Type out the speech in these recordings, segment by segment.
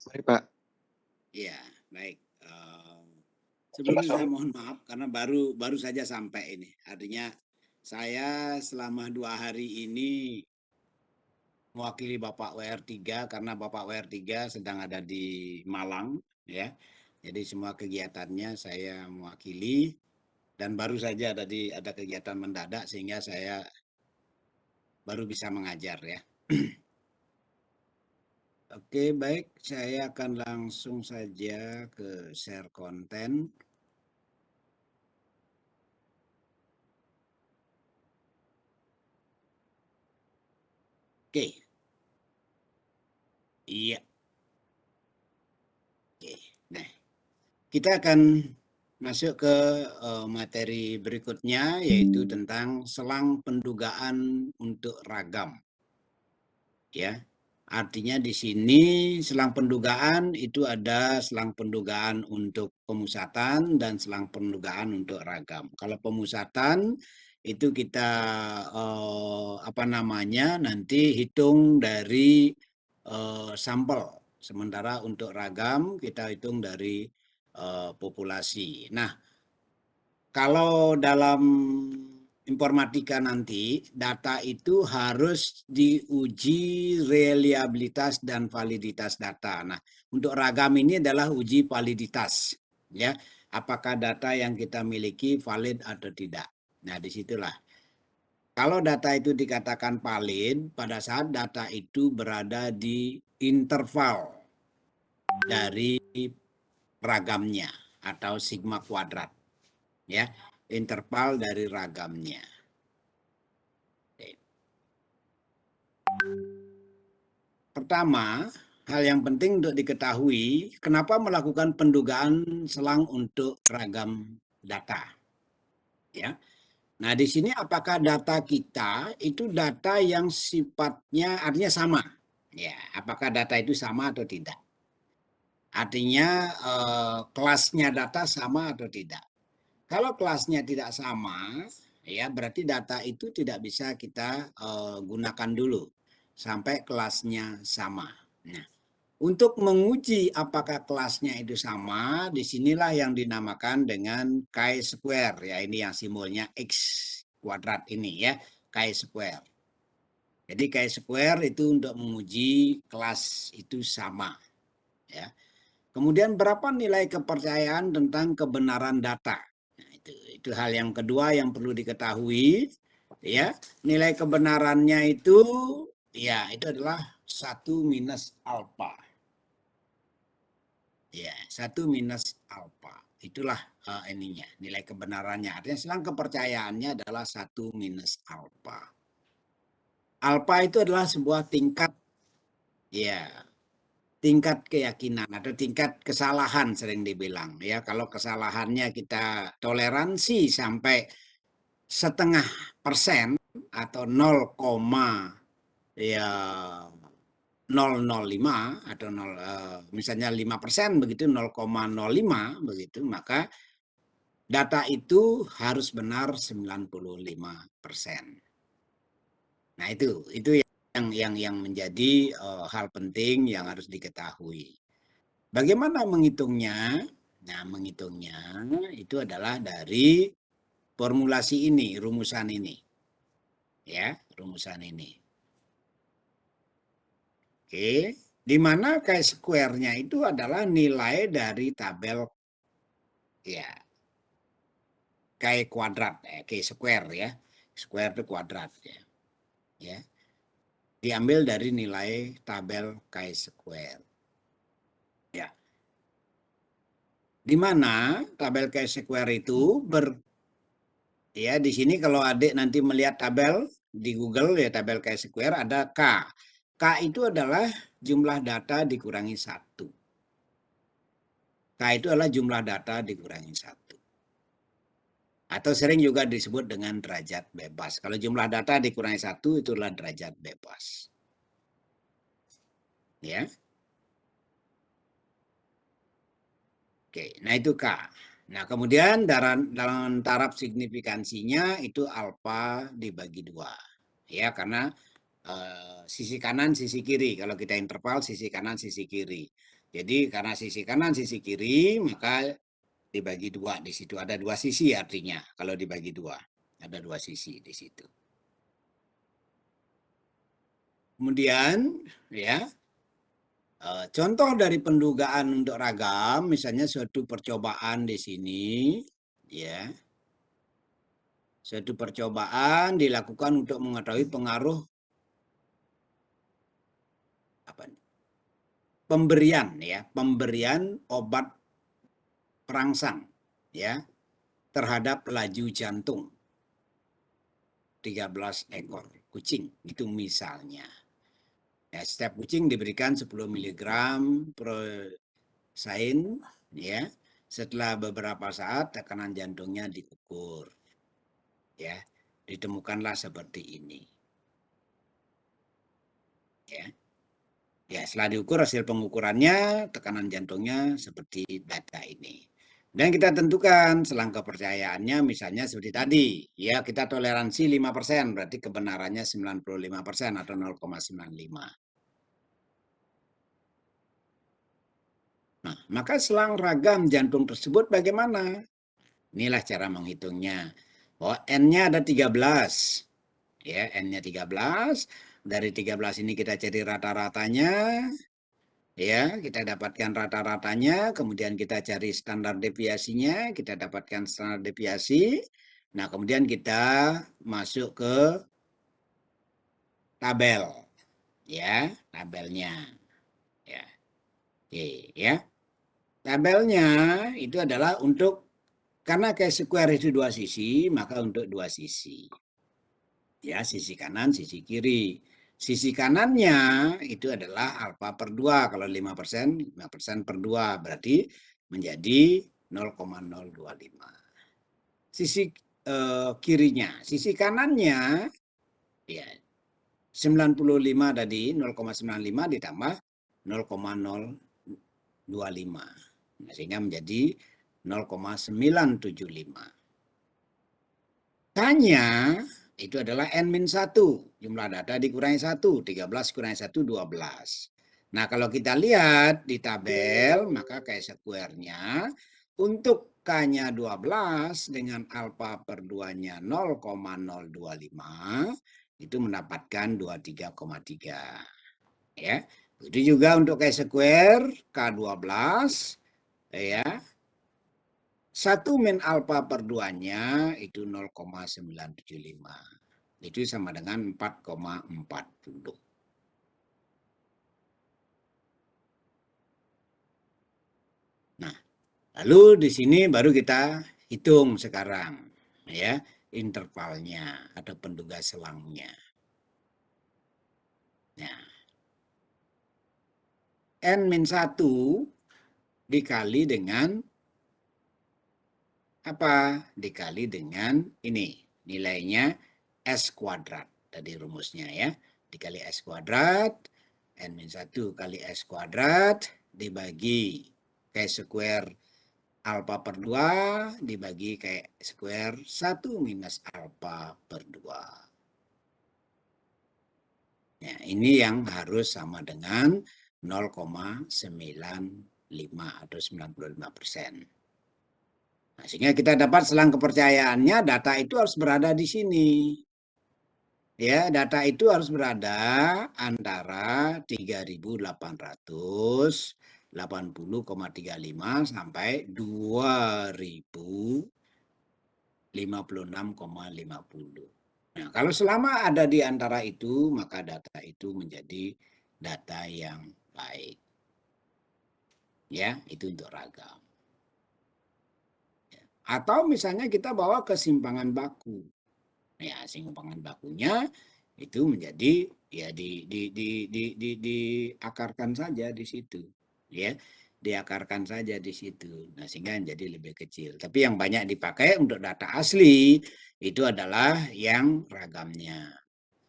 Baik, Pak. Iya, baik. Sebelumnya saya mohon maaf karena baru saja sampai ini. Artinya saya selama 2 hari ini mewakili Bapak WR3 karena Bapak WR3 sedang ada di Malang, ya. Jadi semua kegiatannya saya mewakili dan baru saja ada kegiatan mendadak sehingga saya baru bisa mengajar, ya. Oke, baik. Saya akan langsung saja ke share konten. Oke. Iya. Oke. Nah, kita akan masuk ke materi berikutnya, yaitu tentang selang pendugaan untuk ragam. Ya, artinya di sini selang pendugaan itu ada selang pendugaan untuk pemusatan dan selang pendugaan untuk ragam. Kalau pemusatan itu kita nanti hitung dari sampel. Sementara untuk ragam kita hitung dari populasi. Nah, kalau dalam informatika nanti, data itu harus diuji reliabilitas dan validitas data. Nah, untuk ragam ini adalah uji validitas, ya. Apakah data yang kita miliki valid atau tidak? Nah, disitulah. Kalau data itu dikatakan valid, pada saat data itu berada di interval dari ragamnya atau sigma kuadrat, ya, interval dari ragamnya. Pertama, hal yang penting untuk diketahui, kenapa melakukan pendugaan selang untuk ragam data, ya. Nah, di sini apakah data kita itu data yang sifatnya artinya sama, ya, apakah data itu sama atau tidak? Artinya kelasnya data sama atau tidak? Kalau kelasnya tidak sama, ya berarti data itu tidak bisa kita gunakan dulu sampai kelasnya sama. Nah, untuk menguji apakah kelasnya itu sama, disinilah yang dinamakan dengan chi-square, ya ini yang simbolnya x kuadrat ini, ya, chi-square. Jadi chi-square itu untuk menguji kelas itu sama, ya. Kemudian berapa nilai kepercayaan tentang kebenaran data? Nah, itu hal yang kedua yang perlu diketahui, ya. Nilai kebenarannya itu, ya, itu adalah 1 minus alfa. Ya, 1 minus alfa. Itulah ininya, nilai kebenarannya. Artinya selang kepercayaannya adalah 1 minus alfa. Alfa itu adalah sebuah tingkat, ya, tingkat keyakinan atau tingkat kesalahan sering dibilang, ya. Kalau kesalahannya kita toleransi sampai 0,5% atau 0, ya 0,05 atau 0, misalnya 5% begitu, 0,05 begitu, maka data itu harus benar 95%. Nah, itu yang menjadi hal penting yang harus diketahui. Bagaimana menghitungnya? Nah, menghitungnya itu adalah dari formulasi ini, rumusan ini. Ya, rumusan ini. Oke, di mana chi-square-nya itu adalah nilai dari tabel, ya, chi kuadrat, chi-square, ya. Square itu kuadrat, ya. Ya. Diambil dari nilai tabel chi-square. Ya. Di mana tabel chi-square itu ya, di sini kalau adik nanti melihat tabel di Google, ya, tabel chi-square ada K. K itu adalah jumlah data dikurangi 1. K itu adalah jumlah data dikurangi 1. Atau sering juga disebut dengan derajat bebas. Kalau jumlah data dikurangi 1 itulah derajat bebas. Ya. Oke, nah itu K. Nah, kemudian dalam taraf signifikansinya itu alfa dibagi 2. Ya, karena sisi kanan, sisi kiri. Kalau kita interval, sisi kanan, sisi kiri. Jadi karena sisi kanan, sisi kiri, maka dibagi dua di situ. Ada dua sisi artinya kalau dibagi dua. Ada dua sisi di situ. Kemudian, ya, contoh dari pendugaan untuk ragam, misalnya suatu percobaan di sini, ya, suatu percobaan dilakukan untuk mengetahui pengaruh apa nih? Pemberian obat perangsang, ya, terhadap laju jantung 13 ekor kucing, itu misalnya. Ya, setiap kucing diberikan 10 mg prosain, ya. Setelah beberapa saat tekanan jantungnya diukur, ya. Ditemukanlah seperti ini, ya. Ya, setelah diukur hasil pengukurannya tekanan jantungnya seperti data ini. Dan kita tentukan selang kepercayaannya misalnya seperti tadi, ya, kita toleransi 5%, berarti kebenarannya 95% atau 0,95. Nah, maka selang ragam jantung tersebut bagaimana? Inilah cara menghitungnya. Oh, N-nya ada 13. Ya, N-nya 13. Dari 13 ini kita cari rata-ratanya. Ya, kita dapatkan rata-ratanya, kemudian kita cari standar deviasinya, kita dapatkan standar deviasi. Nah, kemudian kita masuk ke tabel. Ya, tabelnya. Ya. Oke, ya. Tabelnya itu adalah untuk, karena chi-square itu dua sisi, maka untuk dua sisi. Ya, sisi kanan, sisi kiri. Sisi kanannya itu adalah alfa per 2. Kalau 5%, 5% per 2. Berarti menjadi 0,025. Sisi kirinya. Sisi kanannya, ya, 95 tadi, 0,95 ditambah 0,025. Sehingga menjadi 0,975. Tanya itu adalah N-1. Jumlah data dikurangi 1. 13 kurangi 1, 12. Nah, kalau kita lihat di tabel, maka chi-square-nya untuk K-nya 12 dengan alfa per 2-nya 0,025, itu mendapatkan 23,3. Ya. Itu juga untuk chi-square K12, ya. 1 min alfa per 2-nya itu 0,975. Itu sama dengan 4,4 dulu. Nah, lalu di sini baru kita hitung sekarang, ya, intervalnya atau penduga selangnya. Nah, N-1 dikali dengan apa? Dikali dengan ini, nilainya S kuadrat. Tadi rumusnya, ya. Dikali S kuadrat, N-1 kali S kuadrat, dibagi chi-square alfa per 2, dibagi chi-square 1 minus alfa per 2. Ya, ini yang harus sama dengan 0,95 atau 95%. Nah, sehingga kita dapat selang kepercayaannya data itu harus berada di sini. Ya, data itu harus berada antara 3.880,35 sampai 2.056,50. Nah, kalau selama ada di antara itu, maka data itu menjadi data yang baik. Ya, itu untuk ragam. Atau misalnya kita bawa kesimpangan baku. Ya, simpangan bakunya itu menjadi, ya, diakarkan saja di situ, ya, diakarkan saja di situ. Nah, sehingga menjadi lebih kecil. Tapi yang banyak dipakai untuk data asli itu adalah yang ragamnya.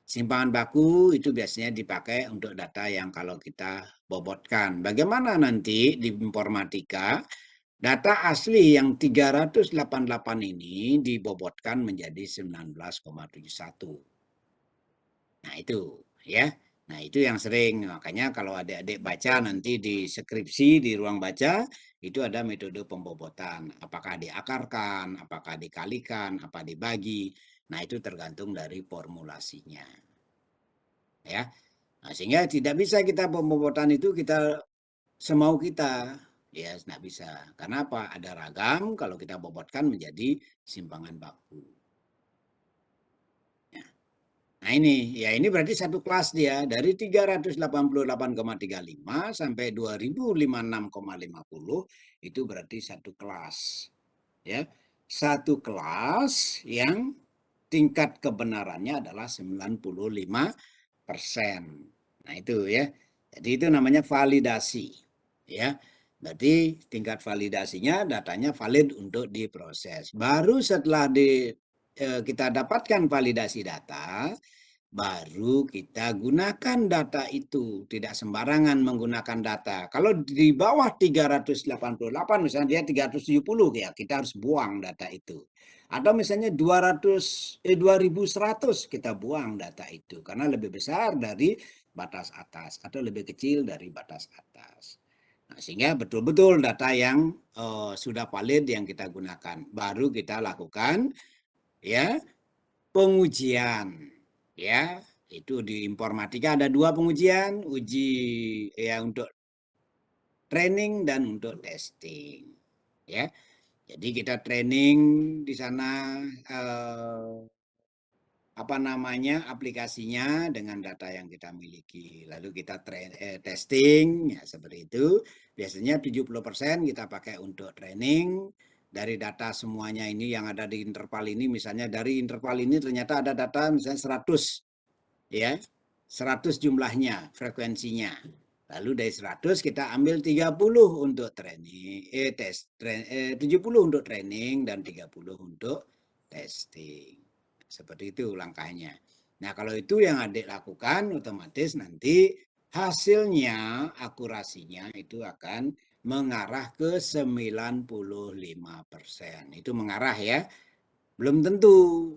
Simpangan baku itu biasanya dipakai untuk data yang kalau kita bobotkan. Bagaimana nanti di informatika? Data asli yang 388 ini dibobotkan menjadi 19,71. Nah, itu. ya. Nah, itu yang sering. Makanya kalau adik-adik baca nanti di skripsi, di ruang baca, itu ada metode pembobotan. Apakah diakarkan, apakah dikalikan, apa dibagi. Nah, itu tergantung dari formulasinya. Ya. Nah, sehingga tidak bisa kita pembobotan itu kita semau kita. Ya, nggak bisa. Karena apa? Ada ragam, kalau kita bobotkan menjadi simpangan baku. Nah ini, ya ini berarti satu kelas dia dari 388,35 sampai 2056,50 itu berarti satu kelas. Ya. Satu kelas yang tingkat kebenarannya adalah 95%. Nah itu ya. Jadi itu namanya validasi. Ya. Berarti tingkat validasinya datanya valid untuk diproses. Baru setelah kita dapatkan validasi data, baru kita gunakan data itu. Tidak sembarangan menggunakan data. Kalau di bawah 388 misalnya dia 370 ya, kita harus buang data itu. Atau misalnya 2100 kita buang data itu karena lebih besar dari batas atas atau lebih kecil dari batas atas. Nah, sehingga betul-betul data yang sudah valid yang kita gunakan. Baru kita lakukan ya pengujian. Ya, itu di informatika ada dua pengujian, uji ya untuk training dan untuk testing. Ya, jadi kita training di sana apa namanya aplikasinya dengan data yang kita miliki. Lalu kita testing ya seperti itu. Biasanya 70% kita pakai untuk training dari data semuanya ini yang ada di interval ini, misalnya dari interval ini ternyata ada data misalnya 100 ya. 100 jumlahnya, frekuensinya. Lalu dari 100 kita ambil 30 untuk training, 70 untuk training dan 30 untuk testing. Seperti itu langkahnya. Nah, kalau itu yang adik lakukan, otomatis nanti hasilnya, akurasinya itu akan mengarah ke 95%. Itu mengarah ya. Belum tentu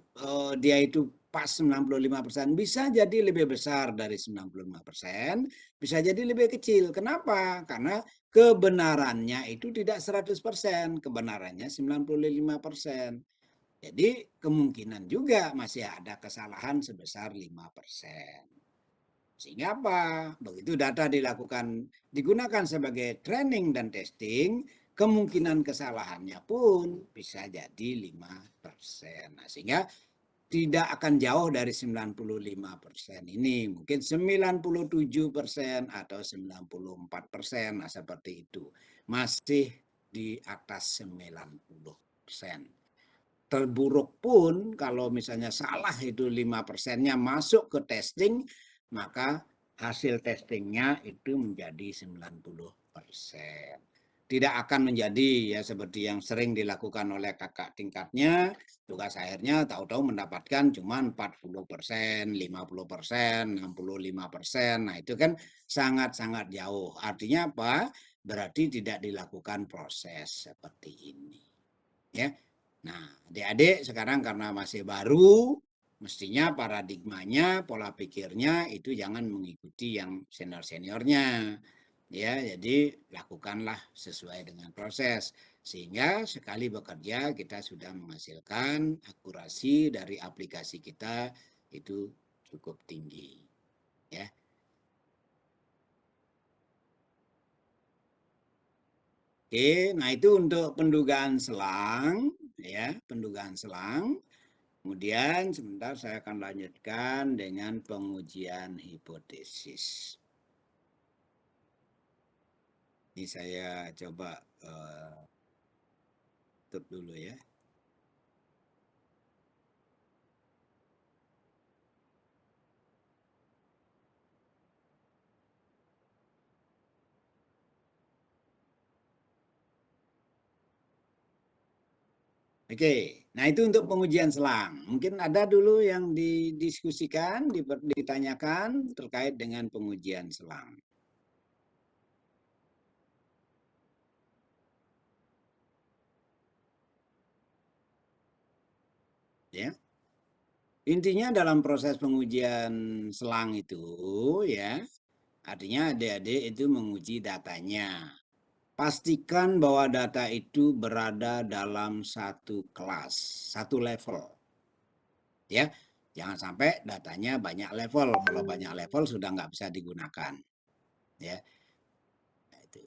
dia itu pas 95%. Bisa jadi lebih besar dari 95%, bisa jadi lebih kecil. Kenapa? Karena kebenarannya itu tidak 100%, kebenarannya 95%. Jadi kemungkinan juga masih ada kesalahan sebesar 5%. Sehingga apa? Begitu data digunakan sebagai training dan testing, kemungkinan kesalahannya pun bisa jadi 5%. Nah, sehingga tidak akan jauh dari 95% ini. Mungkin 97% atau 94%. Nah, seperti itu. Masih di atas 90%. Terburuk pun kalau misalnya salah itu 5%-nya masuk ke testing, maka hasil testingnya itu menjadi 90%. Tidak akan menjadi ya seperti yang sering dilakukan oleh kakak tingkatnya, tugas akhirnya tahu-tahu mendapatkan cuma 40%, 50%, 65%. Nah, itu kan sangat-sangat jauh. Artinya apa? Berarti tidak dilakukan proses seperti ini. Ya. Nah, adik-adik sekarang karena masih baru, mestinya paradigmanya, pola pikirnya itu jangan mengikuti yang senior-seniornya. Ya, jadi lakukanlah sesuai dengan proses sehingga sekali bekerja kita sudah menghasilkan akurasi dari aplikasi kita itu cukup tinggi. Ya. Oke, nah itu untuk pendugaan selang, ya, pendugaan selang. Kemudian sebentar saya akan lanjutkan dengan pengujian hipotesis. Ini saya coba tutup dulu ya. Oke, nah itu untuk pengujian selang. Mungkin ada dulu yang didiskusikan, ditanyakan terkait dengan pengujian selang. Ya. Intinya dalam proses pengujian selang itu ya, artinya adik-adik itu menguji datanya. Pastikan bahwa data itu berada dalam satu kelas, satu level. Ya, jangan sampai datanya banyak level. Kalau banyak level sudah nggak bisa digunakan. Ya, nah itu.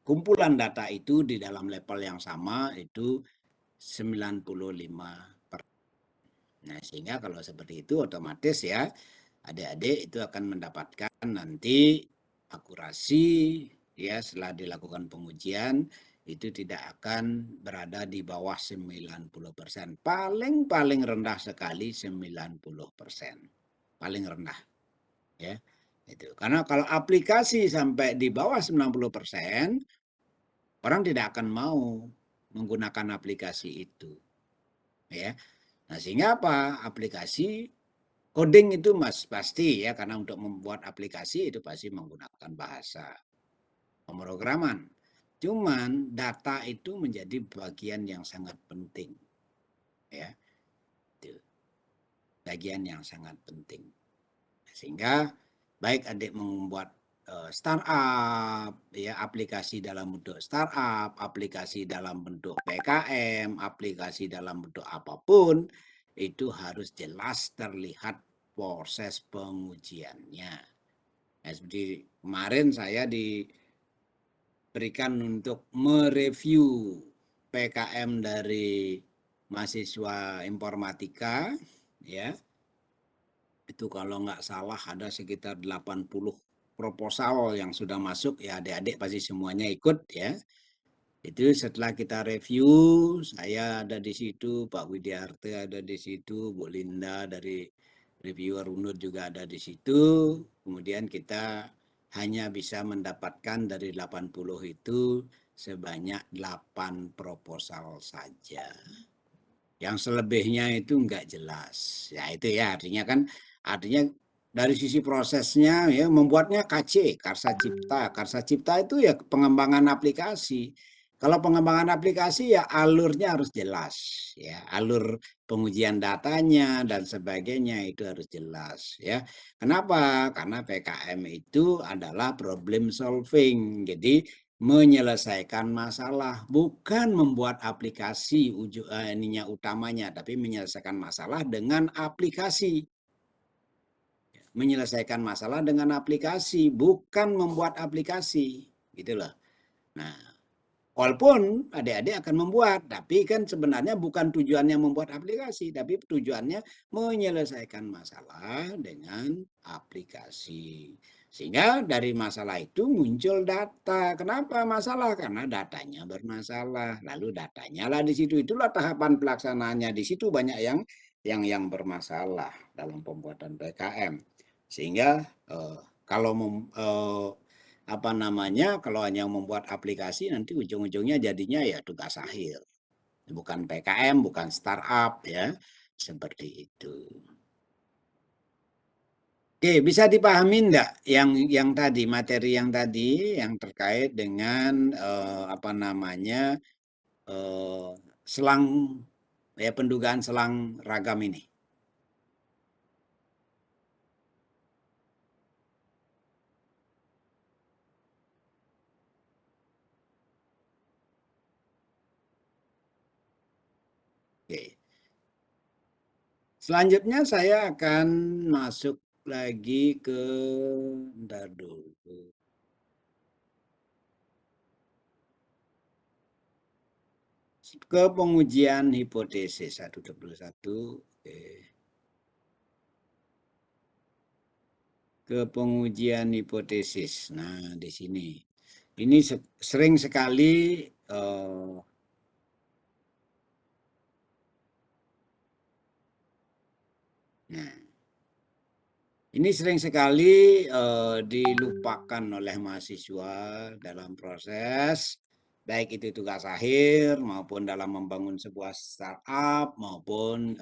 Kumpulan data itu di dalam level yang sama itu 95%. Nah, sehingga kalau seperti itu otomatis ya adik-adik itu akan mendapatkan nanti akurasi ya setelah dilakukan pengujian itu tidak akan berada di bawah 90%. Paling rendah sekali 90%. Paling rendah ya. Itu. Karena kalau aplikasi sampai di bawah 90%, orang tidak akan mau menggunakan aplikasi itu ya. Nah, sehingga apa? Aplikasi coding itu mas pasti ya, karena untuk membuat aplikasi itu pasti menggunakan bahasa pemrograman. Cuman data itu menjadi bagian yang sangat penting ya. Itu bagian yang sangat penting. Sehingga baik adik membuat startup ya, aplikasi dalam bentuk startup, aplikasi dalam bentuk PKM, aplikasi dalam bentuk apapun itu harus jelas terlihat proses pengujiannya. Nah, seperti kemarin saya diberikan untuk mereview PKM dari mahasiswa informatika ya. Itu kalau nggak salah ada sekitar 80 proposal yang sudah masuk ya, adik-adik pasti semuanya ikut ya. Itu setelah kita review, saya ada di situ, Pak Widiarte ada di situ, Bu Linda dari reviewer UNUR juga ada di situ. Kemudian kita hanya bisa mendapatkan dari 80 itu sebanyak 8 proposal saja. Yang selebihnya itu enggak jelas. Ya itu ya artinya dari sisi prosesnya ya membuatnya KC, Karsa Cipta. Karsa Cipta itu ya pengembangan aplikasi. Kalau pengembangan aplikasi ya alurnya harus jelas ya, alur pengujian datanya dan sebagainya itu harus jelas ya. Kenapa? Karena PKM itu adalah problem solving. Jadi menyelesaikan masalah, bukan membuat aplikasi ininya utamanya, tapi menyelesaikan masalah dengan aplikasi. Menyelesaikan masalah dengan aplikasi, bukan membuat aplikasi, gitu loh. Nah, walaupun adik-adik akan membuat, tapi kan sebenarnya bukan tujuannya membuat aplikasi, tapi tujuannya menyelesaikan masalah dengan aplikasi. Sehingga dari masalah itu muncul data. Kenapa masalah? Karena datanya bermasalah. Lalu datanya lah di situ. Itulah tahapan pelaksanaannya. Di situ banyak yang bermasalah dalam pembuatan PKM. Sehingga kalau apa namanya, kalau hanya membuat aplikasi nanti ujung-ujungnya jadinya ya tugas akhir, bukan PKM, bukan startup ya, seperti itu. Oke, bisa dipahami enggak yang tadi materi yang tadi yang terkait dengan apa namanya selang ya, pendugaan selang ragam ini. Oke. Selanjutnya saya akan masuk lagi ke bentar dulu. Ke pengujian hipotesis 121. Oke. Ke pengujian hipotesis. Nah, di sini. Ini sering sekali nah, ini sering sekali dilupakan oleh mahasiswa dalam proses baik itu tugas akhir maupun dalam membangun sebuah startup maupun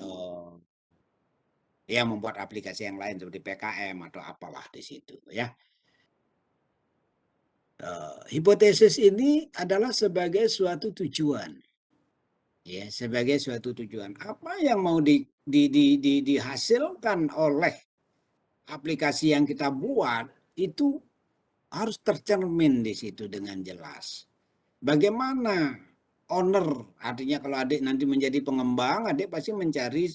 Ya, membuat aplikasi yang lain seperti PKM atau apalah di situ ya. Hipotesis ini adalah sebagai suatu tujuan, ya, sebagai suatu tujuan. Apa yang mau dihasilkan oleh aplikasi yang kita buat itu harus tercermin di situ dengan jelas. Bagaimana owner, artinya kalau adik nanti menjadi pengembang, adik pasti mencari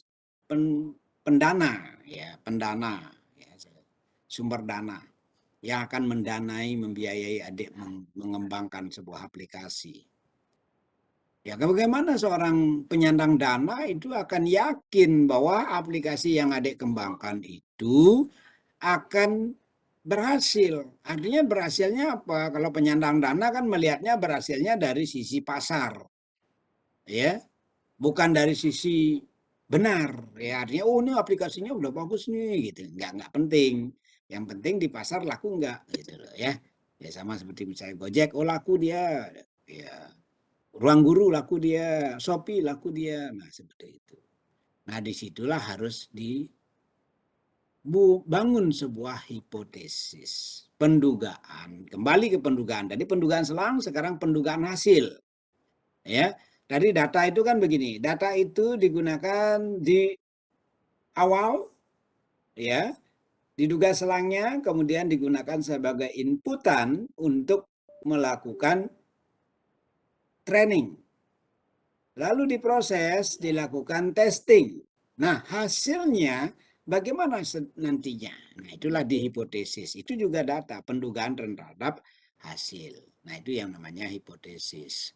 pendana, ya, pendana, ya, sumber dana yang akan mendanai, membiayai adik mengembangkan sebuah aplikasi. Ya, bagaimana seorang penyandang dana itu akan yakin bahwa aplikasi yang adik kembangkan itu akan berhasil. Artinya berhasilnya apa? Kalau penyandang dana kan melihatnya berhasilnya dari sisi pasar, ya, bukan dari sisi benar. Ya, artinya oh ini aplikasinya udah bagus nih, gitu. Nggak penting. Yang penting di pasar laku nggak, gitu loh ya. Ya sama seperti misalnya Gojek, oh laku dia, ya. Ruang Guru laku dia, Shopee laku dia. Nah seperti itu. Nah disitulah harus bangun sebuah hipotesis, pendugaan, kembali ke pendugaan. Tadi pendugaan selang, sekarang pendugaan hasil. Ya, dari data itu kan begini, data itu digunakan di awal, ya, diduga selangnya, kemudian digunakan sebagai inputan untuk melakukan training. Lalu diproses, dilakukan testing. Nah, hasilnya bagaimana nantinya? Nah, itulah dihipotesis. Itu juga data, pendugaan terhadap hasil. Nah, itu yang namanya hipotesis.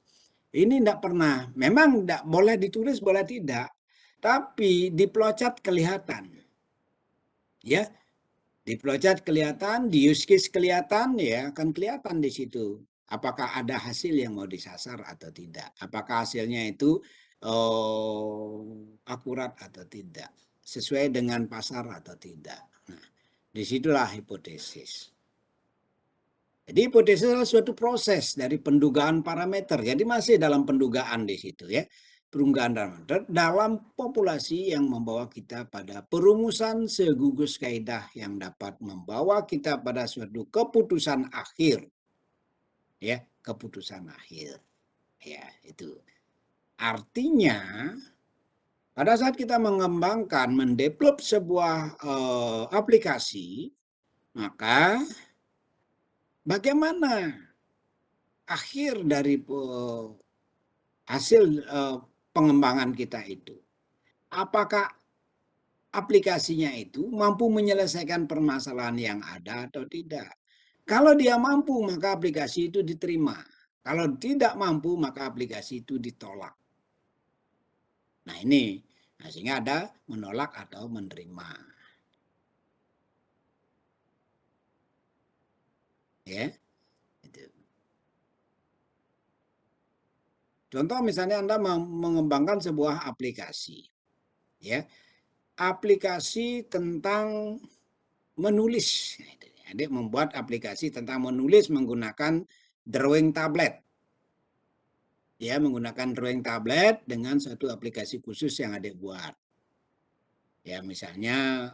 Ini tidak pernah, memang tidak boleh ditulis, boleh tidak. Tapi di plocat kelihatan. Ya, di plocat kelihatan, di use case kelihatan, ya akan kelihatan di situ. Apakah ada hasil yang mau disasar atau tidak? Apakah hasilnya itu akurat atau tidak? Sesuai dengan pasar atau tidak? Nah, disitulah hipotesis. Jadi hipotesis adalah suatu proses dari pendugaan parameter. Jadi masih dalam pendugaan di situ ya. Pendugaan parameter dalam populasi yang membawa kita pada perumusan segugus kaidah yang dapat membawa kita pada suatu keputusan akhir. Ya, keputusan akhir. Ya, itu. Artinya pada saat kita mengembangkan, mendevelop sebuah aplikasi, maka bagaimana akhir dari hasil pengembangan kita itu? Apakah aplikasinya itu mampu menyelesaikan permasalahan yang ada atau tidak? Kalau dia mampu, maka aplikasi itu diterima. Kalau tidak mampu, maka aplikasi itu ditolak. Nah ini, nah, sehingga ada menolak atau menerima. Ya, itu. Contoh misalnya Anda mengembangkan sebuah aplikasi, ya, aplikasi tentang menulis. Adik membuat aplikasi tentang menulis menggunakan drawing tablet. Ya, menggunakan drawing tablet dengan satu aplikasi khusus yang adik buat. Ya, misalnya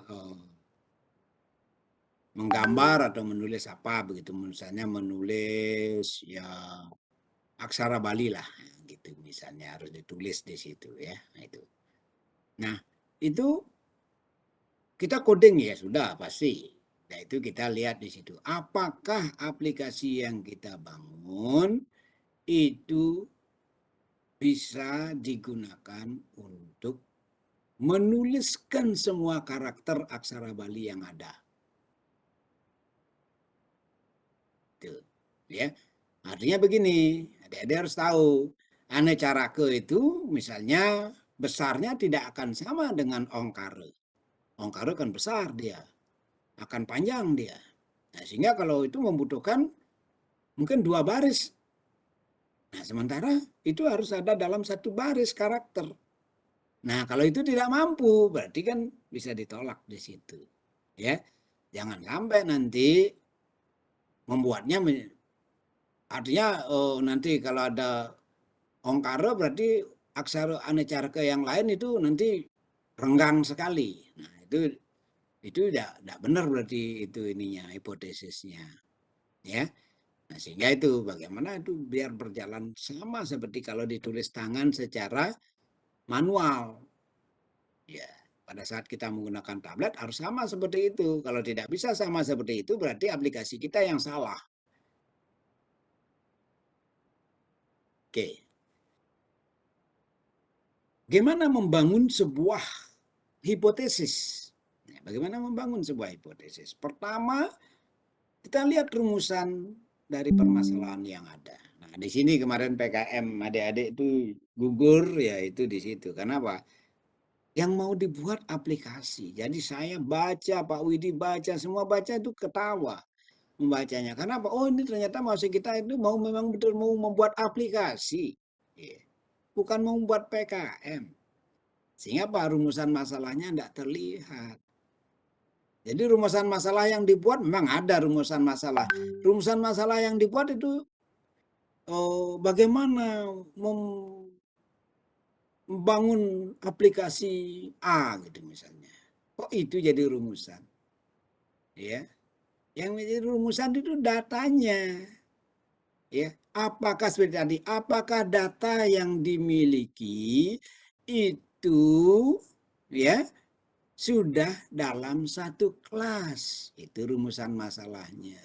menggambar atau menulis apa begitu. Misalnya menulis ya aksara Bali lah gitu misalnya harus ditulis di situ ya. Nah, itu. Nah, itu kita coding ya sudah pasti. Nah, itu kita lihat di situ. Apakah aplikasi yang kita bangun itu bisa digunakan untuk menuliskan semua karakter aksara Bali yang ada. Tuh, ya. Artinya begini, adik-adik harus tahu, Anecarake itu misalnya besarnya tidak akan sama dengan Ongkare. Ongkare kan besar dia, akan panjang dia. Nah, sehingga kalau itu membutuhkan mungkin 2 baris. Nah, sementara itu harus ada dalam 1 baris karakter. Nah, kalau itu tidak mampu, berarti kan bisa ditolak di situ. Ya, jangan sampai nanti membuatnya, artinya nanti kalau ada Ongkara berarti aksara Anecarake yang lain itu nanti renggang sekali. Nah, itu tidak benar berarti itu ininya hipotesisnya, ya. Nah, sehingga itu bagaimana itu biar berjalan sama seperti kalau ditulis tangan secara manual. Ya, pada saat kita menggunakan tablet harus sama seperti itu. Kalau tidak bisa sama seperti itu berarti aplikasi kita yang salah. Oke. Bagaimana membangun sebuah hipotesis? Nah, bagaimana membangun sebuah hipotesis? Pertama, kita lihat rumusan dari permasalahan yang ada. Nah, di sini kemarin PKM adik-adik itu gugur, ya itu di situ. Kenapa? Yang mau dibuat aplikasi. Jadi saya baca, Pak Widi baca, semua baca itu ketawa membacanya. Kenapa? Oh, ini ternyata maksud kita itu mau memang betul mau membuat aplikasi. Iya. Bukan mau membuat PKM. Sehingga apa? Rumusan masalahnya tidak terlihat. Jadi rumusan masalah yang dibuat memang ada rumusan masalah. Rumusan masalah yang dibuat itu bagaimana membangun aplikasi A gitu misalnya. Kok itu jadi rumusan? Ya. Yang menjadi rumusan itu datanya. Ya. Apakah seperti tadi, apakah data yang dimiliki itu ya sudah dalam satu kelas? Itu rumusan masalahnya.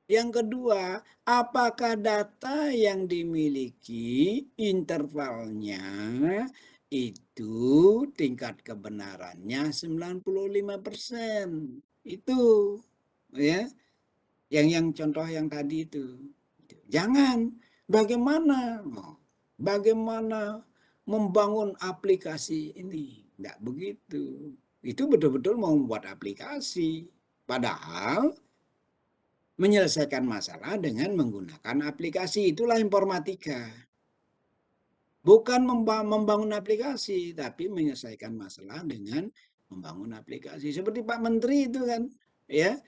Yang kedua, apakah data yang dimiliki intervalnya itu tingkat kebenarannya 95%. Itu ya, yang contoh yang tadi itu. Jangan bagaimana bagaimana membangun aplikasi ini. Tidak begitu. Itu betul-betul mau membuat aplikasi. Padahal menyelesaikan masalah dengan menggunakan aplikasi. Itulah informatika. Bukan membangun aplikasi, tapi menyelesaikan masalah dengan membangun aplikasi. Seperti Pak Menteri itu kan, ya,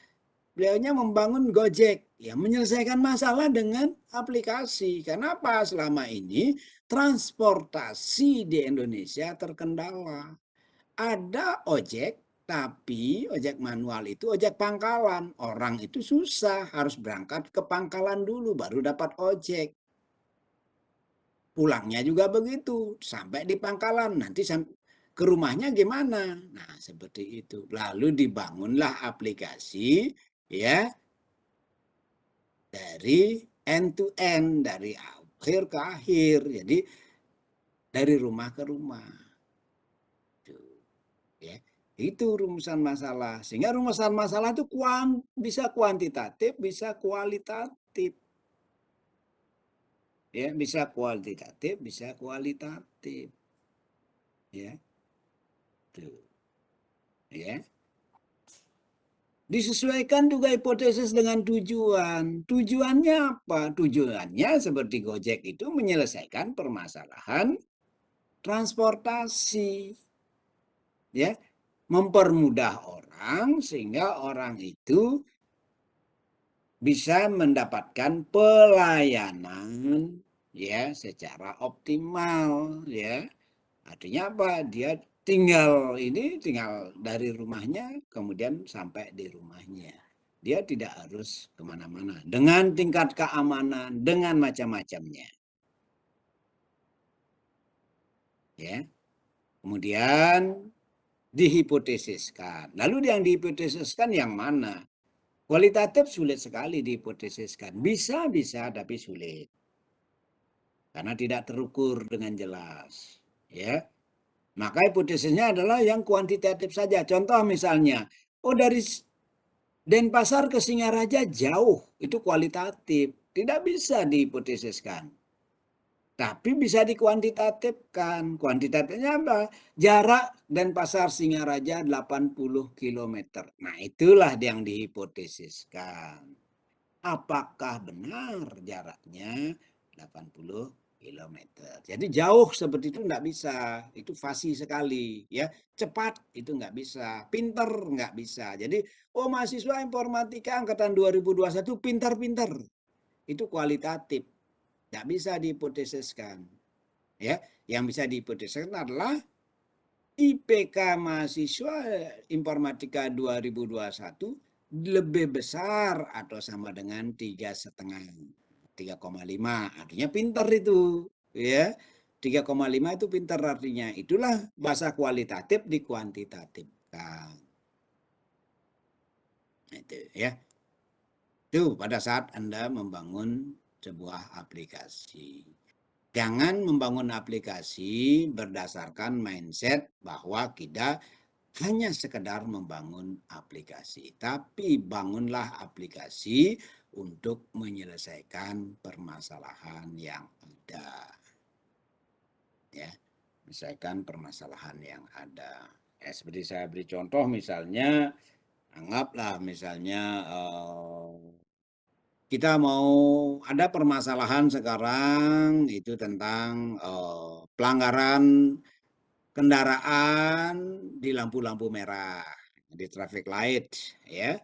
beliaunya membangun Gojek, ya, menyelesaikan masalah dengan aplikasi. Kenapa selama ini transportasi di Indonesia terkendala? Ada ojek, tapi ojek manual itu ojek pangkalan. Orang itu susah, harus berangkat ke pangkalan dulu baru dapat ojek. Pulangnya juga begitu, sampai di pangkalan, nanti ke rumahnya gimana? Nah, seperti itu. Lalu dibangunlah aplikasi ya dari end to end, dari akhir ke akhir. Jadi dari rumah ke rumah. Ya. Itu rumusan masalah. Sehingga rumusan masalah itu bisa kuantitatif, bisa kualitatif. Ya, bisa kuantitatif, bisa kualitatif. Ya. Tuh. Ya. Disesuaikan juga hipotesis dengan tujuan. Tujuannya apa? Tujuannya seperti Gojek itu menyelesaikan permasalahan transportasi. Ya, mempermudah orang sehingga orang itu bisa mendapatkan pelayanan ya secara optimal ya. Artinya apa? Dia tinggal dari rumahnya kemudian sampai di rumahnya. Dia tidak harus kemana-mana dengan tingkat keamanan dengan macam-macamnya. Ya. Kemudian dihipotesiskan. Lalu yang dihipotesiskan yang mana? Kualitatif sulit sekali dihipotesiskan. Bisa tapi sulit. Karena tidak terukur dengan jelas. Ya. Maka hipotesisnya adalah yang kuantitatif saja. Contoh misalnya, oh dari Denpasar ke Singaraja jauh, itu kualitatif. Tidak bisa dihipotesiskan. Tapi bisa dikuantitatifkan. Kuantitatifnya apa? Jarak Denpasar Singaraja 80 km. Nah, itulah yang dihipotesiskan. Apakah benar jaraknya 80 km? Jadi jauh seperti itu enggak bisa. Itu fasih sekali. Ya, cepat itu enggak bisa. Pinter enggak bisa. Jadi, oh mahasiswa informatika angkatan 2021 pintar-pintar. Itu kualitatif. Nggak bisa dihipotesiskan. Ya, yang bisa dihipotesiskan adalah IPK mahasiswa informatika 2021 lebih besar atau sama dengan 3,5, artinya pintar itu, ya. 3,5 itu pintar artinya. Itulah bahasa kualitatif dikuantitatifkan. Itu ya. Itu pada saat Anda membangun sebuah aplikasi. Jangan membangun aplikasi berdasarkan mindset bahwa kita hanya sekedar membangun aplikasi, tapi bangunlah aplikasi untuk menyelesaikan permasalahan yang ada. Ya, menyelesaikan permasalahan yang ada. Seperti saya beri contoh misalnya, anggaplah misalnya kita mau ada permasalahan sekarang itu tentang pelanggaran kendaraan di lampu-lampu merah, di traffic light, ya.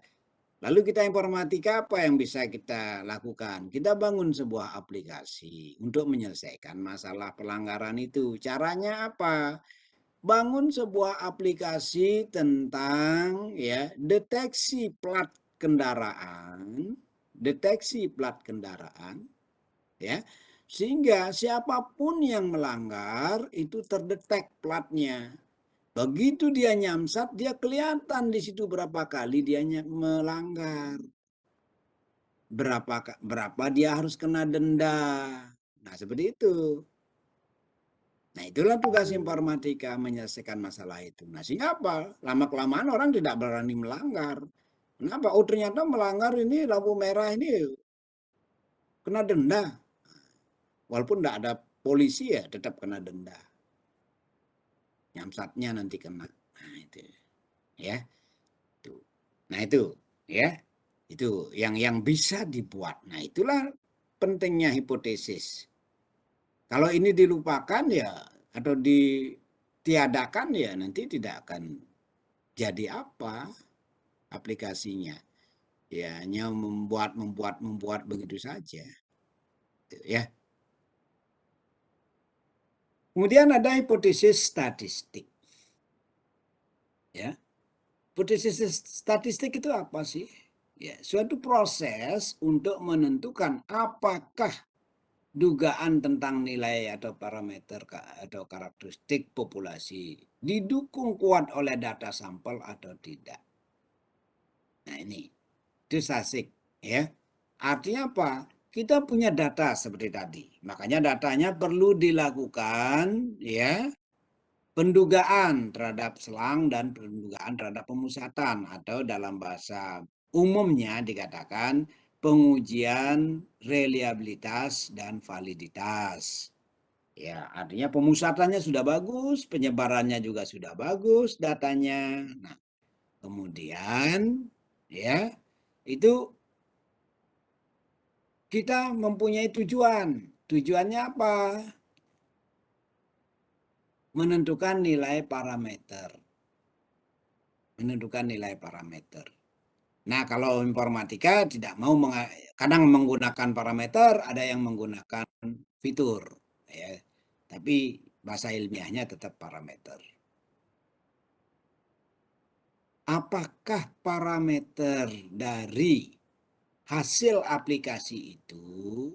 Lalu kita informatika apa yang bisa kita lakukan? Kita bangun sebuah aplikasi untuk menyelesaikan masalah pelanggaran itu. Caranya apa? Bangun sebuah aplikasi tentang ya deteksi plat kendaraan, ya, sehingga siapapun yang melanggar itu terdetek platnya. Begitu dia nyamsat, dia kelihatan di situ berapa kali dia melanggar, berapa dia harus kena denda. Nah, seperti itu. Nah, itulah tugas informatika menyelesaikan masalah itu. Nah, sehingga apa? Lama-kelamaan orang tidak berani melanggar. Kenapa? Oh, ternyata melanggar ini lampu merah ini kena denda. Walaupun tidak ada polisi ya tetap kena denda. Nyamsatnya nanti kena. Nah, itu. Ya. Itu. Nah, itu, ya. Itu yang bisa dibuat. Nah, itulah pentingnya hipotesis. Kalau ini dilupakan ya atau ditiadakan ya nanti tidak akan jadi apa aplikasinya. Ya hanya membuat begitu saja. Ya. Kemudian ada hipotesis statistik. Ya. Hipotesis statistik itu apa sih? Ya, suatu proses untuk menentukan apakah dugaan tentang nilai atau parameter atau karakteristik populasi didukung kuat oleh data sampel atau tidak. Nah, ini itu statistik, ya. Artinya apa? Kita punya data seperti tadi. Makanya datanya perlu dilakukan, ya, pendugaan terhadap selang dan pendugaan terhadap pemusatan atau dalam bahasa umumnya dikatakan pengujian reliabilitas dan validitas. Ya, artinya pemusatannya sudah bagus, penyebarannya juga sudah bagus datanya. Nah, kemudian ya, itu kita mempunyai tujuan. Tujuannya apa? Menentukan nilai parameter. Menentukan nilai parameter. Nah, kalau informatika tidak mau kadang menggunakan parameter, ada yang menggunakan fitur, ya. Tapi bahasa ilmiahnya tetap parameter. Apakah parameter dari hasil aplikasi itu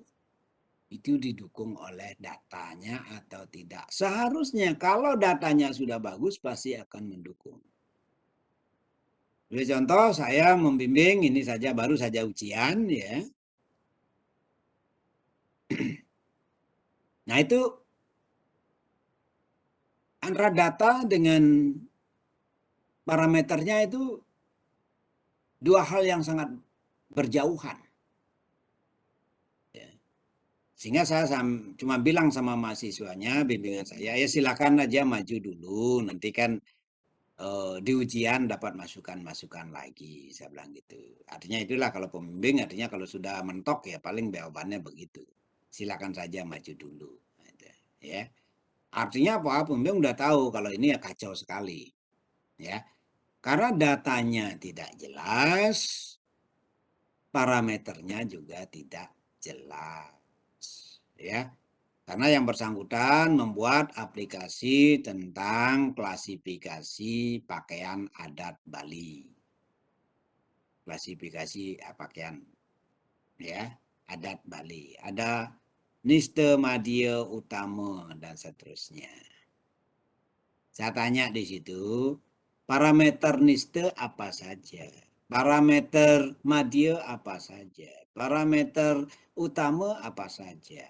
didukung oleh datanya atau tidak? Seharusnya kalau datanya sudah bagus pasti akan mendukung. Sebagai contoh, saya membimbing ini saja baru saja ujian, ya. Nah, itu antara data dengan parameternya itu dua hal yang sangat berjauhan. Ya. Sehingga saya cuma bilang sama mahasiswanya, bimbingan saya, ya silakan aja maju dulu, nanti kan di ujian dapat masukan-masukan lagi, saya bilang gitu. Artinya itulah kalau pembimbing, artinya kalau sudah mentok ya paling jawabannya begitu. Silakan saja maju dulu. Ya. Artinya apa? Pembimbing udah tahu kalau ini ya kacau sekali. Ya. Karena datanya tidak jelas, parameternya juga tidak jelas. Ya. Karena yang bersangkutan membuat aplikasi tentang klasifikasi pakaian adat Bali. Klasifikasi pakaian ya adat Bali. Ada Niste Madya Utama dan seterusnya. Saya tanya di situ, parameter Niste apa saja? Parameter Madya apa saja? Parameter utama apa saja?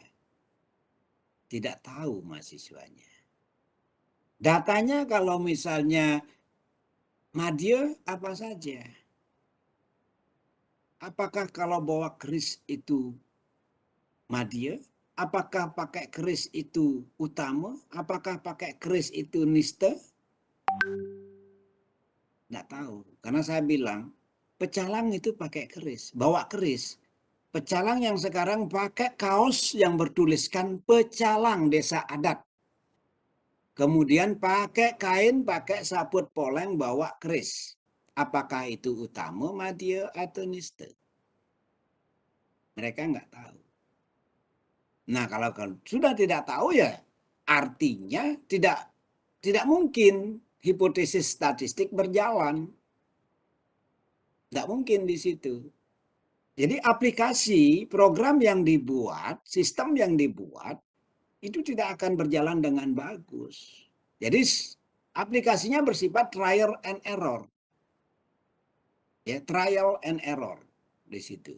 Tidak tahu mahasiswanya. Datanya kalau misalnya Madya apa saja? Apakah kalau bawa keris itu Madya? Apakah pakai keris itu utama? Apakah pakai keris itu nista? Nggak tahu. Karena saya bilang, pecalang itu pakai keris, bawa keris. Pecalang yang sekarang pakai kaos yang bertuliskan pecalang desa adat. Kemudian pakai kain, pakai saput poleng, bawa keris. Apakah itu utama, madya, atau nista? Mereka nggak tahu. Nah, kalau sudah tidak tahu ya artinya tidak mungkin hipotesis statistik berjalan. Tidak mungkin di situ. Jadi aplikasi, program yang dibuat, sistem yang dibuat, itu tidak akan berjalan dengan bagus. Jadi aplikasinya bersifat trial and error. Ya, trial and error di situ.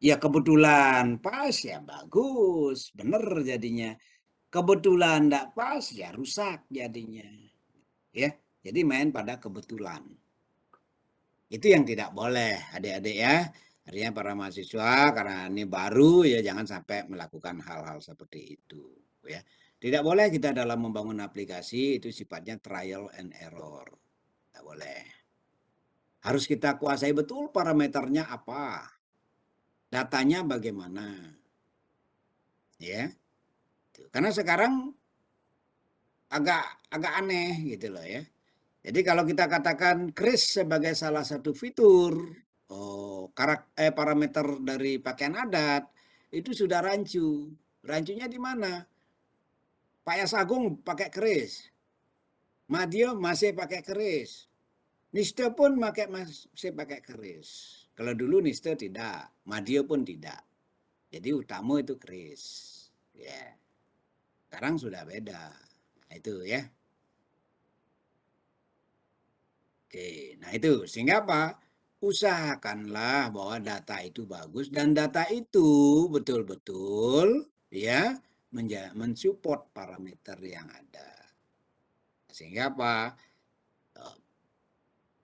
Ya kebetulan pas ya bagus, bener jadinya. Kebetulan tidak pas ya rusak jadinya. Ya, jadi main pada kebetulan. Itu yang tidak boleh adik-adik ya. Artinya para mahasiswa karena ini baru ya jangan sampai melakukan hal-hal seperti itu ya. Tidak boleh kita dalam membangun aplikasi itu sifatnya trial and error. Tidak boleh. Harus kita kuasai betul parameternya apa. Datanya bagaimana. Ya. Karena sekarang agak aneh gitu loh ya. Jadi kalau kita katakan kris sebagai salah satu fitur parameter dari pakaian adat itu sudah rancu. Rancunya di mana? Pak Yas Agung pakai keris. Madya masih pakai keris. Niste pun masih pakai keris. Kalau dulu Niste tidak, Madya pun tidak. Jadi utama itu keris. Ya. Sekarang sudah beda. Nah, itu ya. Oke, nah itu sehingga apa? Usahakanlah bahwa data itu bagus dan data itu betul-betul ya mensupport parameter yang ada. Sehingga apa?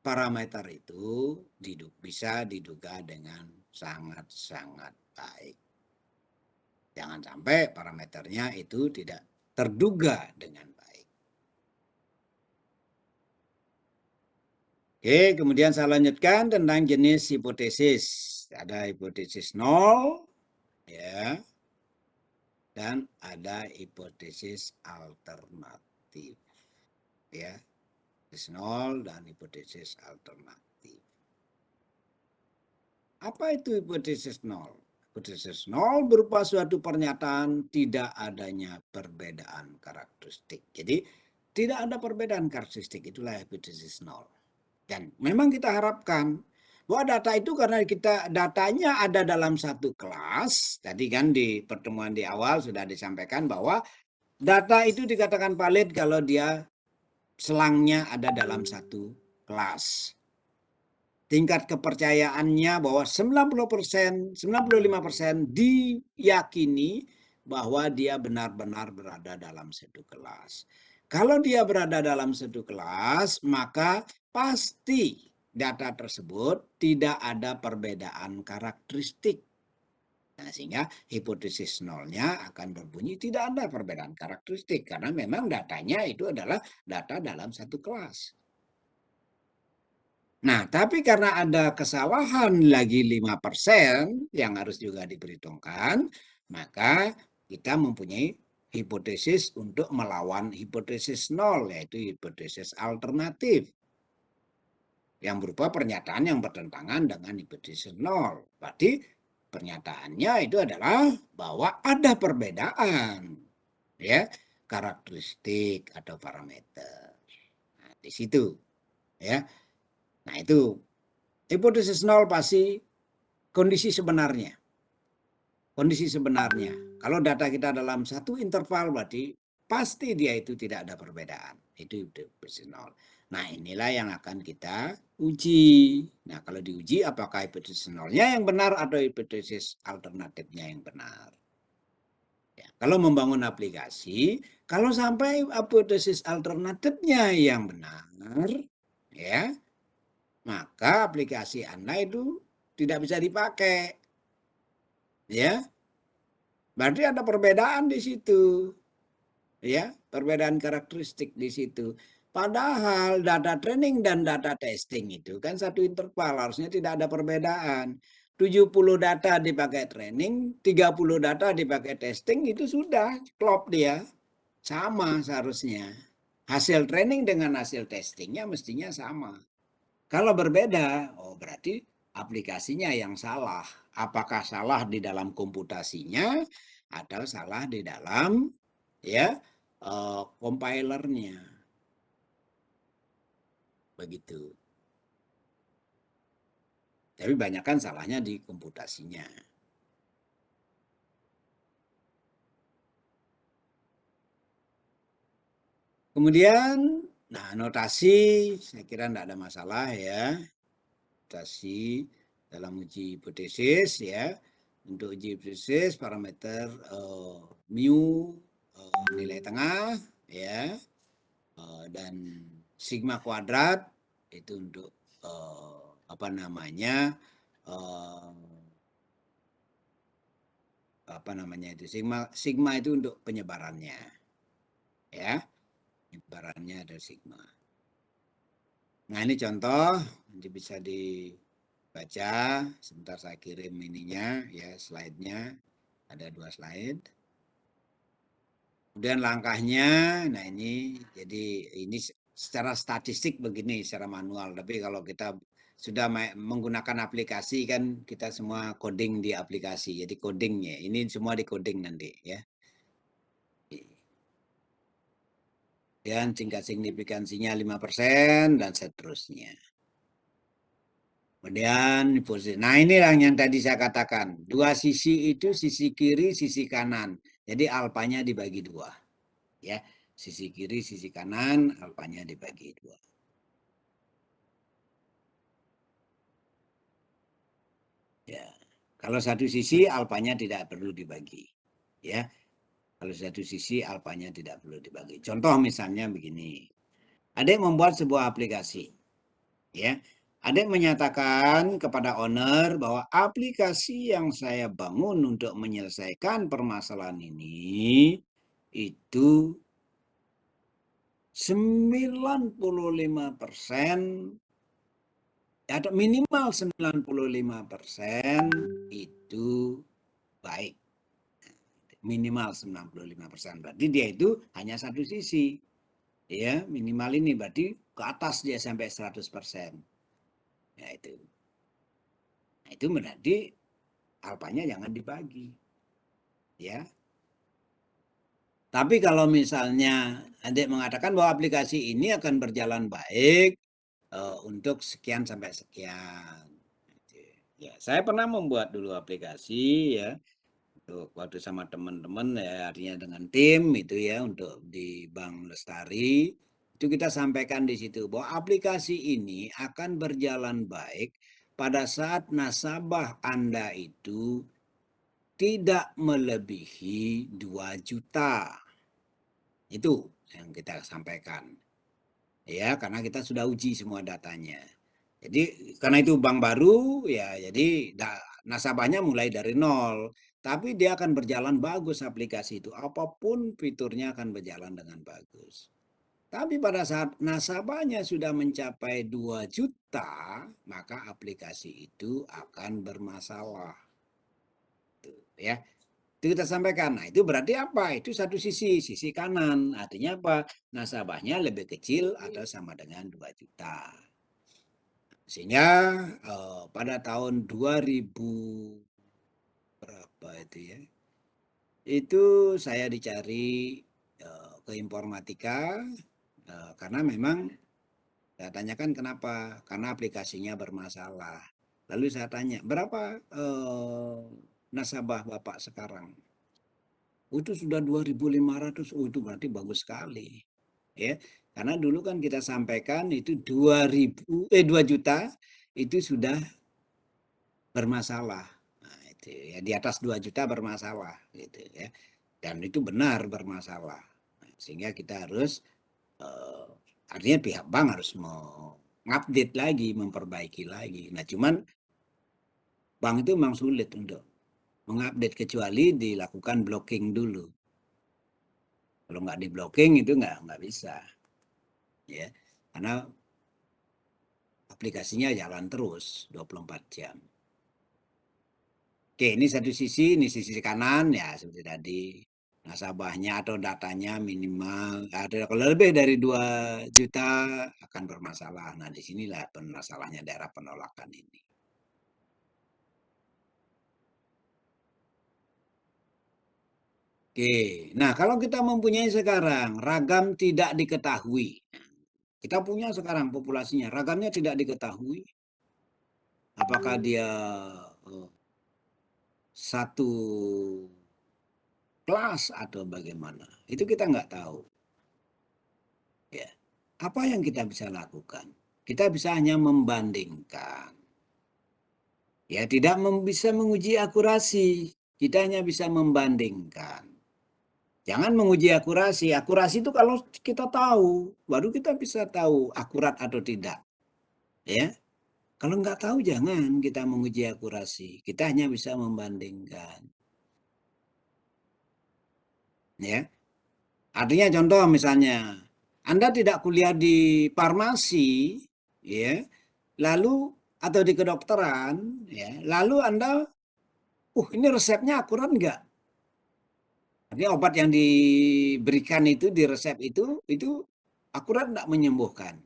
Parameter itu bisa diduga dengan sangat-sangat baik. Jangan sampai parameternya itu tidak terduga dengan baik. Oke, kemudian saya lanjutkan tentang jenis hipotesis. Ada hipotesis nol, ya, dan ada hipotesis alternatif, ya, hipotesis nol dan hipotesis alternatif. Apa itu hipotesis nol? Hipotesis nol berupa suatu pernyataan tidak adanya perbedaan karakteristik. Jadi tidak ada perbedaan karakteristik, itulah hipotesis nol. Dan memang kita harapkan bahwa data itu karena datanya ada dalam satu kelas, tadi kan di pertemuan di awal sudah disampaikan bahwa data itu dikatakan valid kalau dia selangnya ada dalam satu kelas. Tingkat kepercayaannya bahwa 90%, 95% diyakini bahwa dia benar-benar berada dalam satu kelas. Kalau dia berada dalam satu kelas, maka pasti data tersebut tidak ada perbedaan karakteristik. Nah, sehingga hipotesis nolnya akan berbunyi tidak ada perbedaan karakteristik karena memang datanya itu adalah data dalam satu kelas. Nah, tapi karena ada kesalahan lagi 5% yang harus juga diperhitungkan, maka kita mempunyai hipotesis untuk melawan hipotesis nol, yaitu hipotesis alternatif. Yang berupa pernyataan yang bertentangan dengan hipotesis nol. Berarti pernyataannya itu adalah bahwa ada perbedaan, ya, karakteristik atau parameter. Nah, di situ, ya. Nah, itu hipotesis nol pasti kondisi sebenarnya. Kondisi sebenarnya. Kalau data kita dalam satu interval berarti pasti dia itu tidak ada perbedaan. Itu hipotesis nol. Nah, inilah yang akan kita uji. Nah, kalau diuji apakah hipotesis nolnya yang benar atau hipotesis alternatifnya yang benar. Ya, kalau membangun aplikasi, kalau sampai hipotesis alternatifnya yang benar, ya, maka aplikasi Anda itu tidak bisa dipakai. Ya, berarti ada perbedaan di situ. Ya, perbedaan karakteristik di situ. Padahal data training dan data testing itu kan satu interval, harusnya tidak ada perbedaan. 70 data dipakai training, 30 data dipakai testing, itu sudah klop dia. Sama seharusnya. Hasil training dengan hasil testingnya mestinya sama. Kalau berbeda, oh berarti aplikasinya yang salah. Apakah salah di dalam komputasinya atau salah di dalam, ya, compilernya, begitu. Tapi banyak kan salahnya di komputasinya. Kemudian, nah, notasi saya kira tidak ada masalah, ya. Notasi dalam uji hipotesis, ya. Untuk uji hipotesis parameter mu, nilai tengah, ya, dan sigma kuadrat itu untuk apa namanya, itu sigma itu untuk penyebarannya, ya, penyebarannya ada sigma. Nah, ini contoh, nanti bisa dibaca. Sebentar saya kirim ininya, ya, slide-nya. Ada 2 slide. Kemudian langkahnya, nah ini, jadi ini secara statistik begini, secara manual. Tapi kalau kita sudah menggunakan aplikasi kan kita semua coding di aplikasi. Jadi codingnya, ini semua di coding nanti, ya. Dan tingkat signifikansinya 5% dan seterusnya. Kemudian posisi. Nah, ini yang tadi saya katakan. Dua sisi itu sisi kiri, sisi kanan. Jadi alpanya dibagi 2. Ya, sisi kiri, sisi kanan, alpanya dibagi 2. Ya. Kalau satu sisi alpanya tidak perlu dibagi. Ya. Kalau satu sisi alpanya tidak perlu dibagi. Contoh misalnya begini. Adik membuat sebuah aplikasi. Ya. Adik menyatakan kepada owner bahwa aplikasi yang saya bangun untuk menyelesaikan permasalahan ini itu 95% atau minimal 95% itu baik. Minimal 95%. Berarti dia itu hanya satu sisi. Ya, minimal ini berarti ke atas dia sampai 100%. Ya, itu. Nah, itu berarti alpanya jangan dibagi. Ya. Tapi kalau misalnya adik mengatakan bahwa aplikasi ini akan berjalan baik untuk sekian sampai sekian. Ya, saya pernah membuat dulu aplikasi, ya, untuk waktu sama teman-teman, ya, artinya dengan tim itu, ya, untuk di Bank Lestari. Itu kita sampaikan di situ bahwa aplikasi ini akan berjalan baik pada saat nasabah Anda itu tidak melebihi 2 juta. Itu yang kita sampaikan. Ya, karena kita sudah uji semua datanya. Jadi karena itu bank baru, ya, jadi nasabahnya mulai dari nol. Tapi dia akan berjalan bagus aplikasi itu. Apapun fiturnya akan berjalan dengan bagus. Tapi pada saat nasabahnya sudah mencapai 2 juta, maka aplikasi itu akan bermasalah. Tuh, ya. Itu kita sampaikan. Nah, itu berarti apa? Itu satu sisi kanan. Artinya apa? Nasabahnya lebih kecil atau sama dengan 2 juta. Sehingga pada tahun 2000 apa itu ya. Itu saya dicari ke informatika karena memang saya tanyakan kenapa? Karena aplikasinya bermasalah. Lalu saya tanya, berapa nasabah Bapak sekarang? Oh, itu sudah 2.500. Oh, itu berarti bagus sekali. Ya, karena dulu kan kita sampaikan itu 2 juta itu sudah bermasalah. Nah, itu ya di atas 2 juta bermasalah gitu ya. Dan itu benar bermasalah. Nah, sehingga kita harus artinya pihak bank harus mengupdate lagi, memperbaiki lagi. Nah, cuman bank itu memang sulit untuk mengupdate kecuali dilakukan blocking dulu. Kalau nggak di blocking itu nggak bisa, ya, karena aplikasinya jalan terus 24 jam. Oke, ini sisi kanan ya seperti tadi. Nasabahnya atau datanya minimal ada kalau lebih dari 2 juta akan bermasalah. Nah, disinilah masalahnya daerah penolakan ini. Oke, nah kalau kita mempunyai sekarang ragam tidak diketahui. Kita punya sekarang populasinya, ragamnya tidak diketahui. Apakah dia satu kelas atau bagaimana? Itu kita nggak tahu. Ya, apa yang kita bisa lakukan? Kita bisa hanya membandingkan. Ya, tidak bisa menguji akurasi. Kita hanya bisa membandingkan. Jangan menguji akurasi. Akurasi itu kalau kita tahu, baru kita bisa tahu akurat atau tidak. Ya, kalau nggak tahu jangan kita menguji akurasi. Kita hanya bisa membandingkan. Ya, artinya contoh misalnya, Anda tidak kuliah di farmasi, ya, lalu atau di kedokteran, ya, lalu Anda, ini resepnya akurat nggak? Artinya obat yang diberikan itu di resep itu akurat nggak menyembuhkan?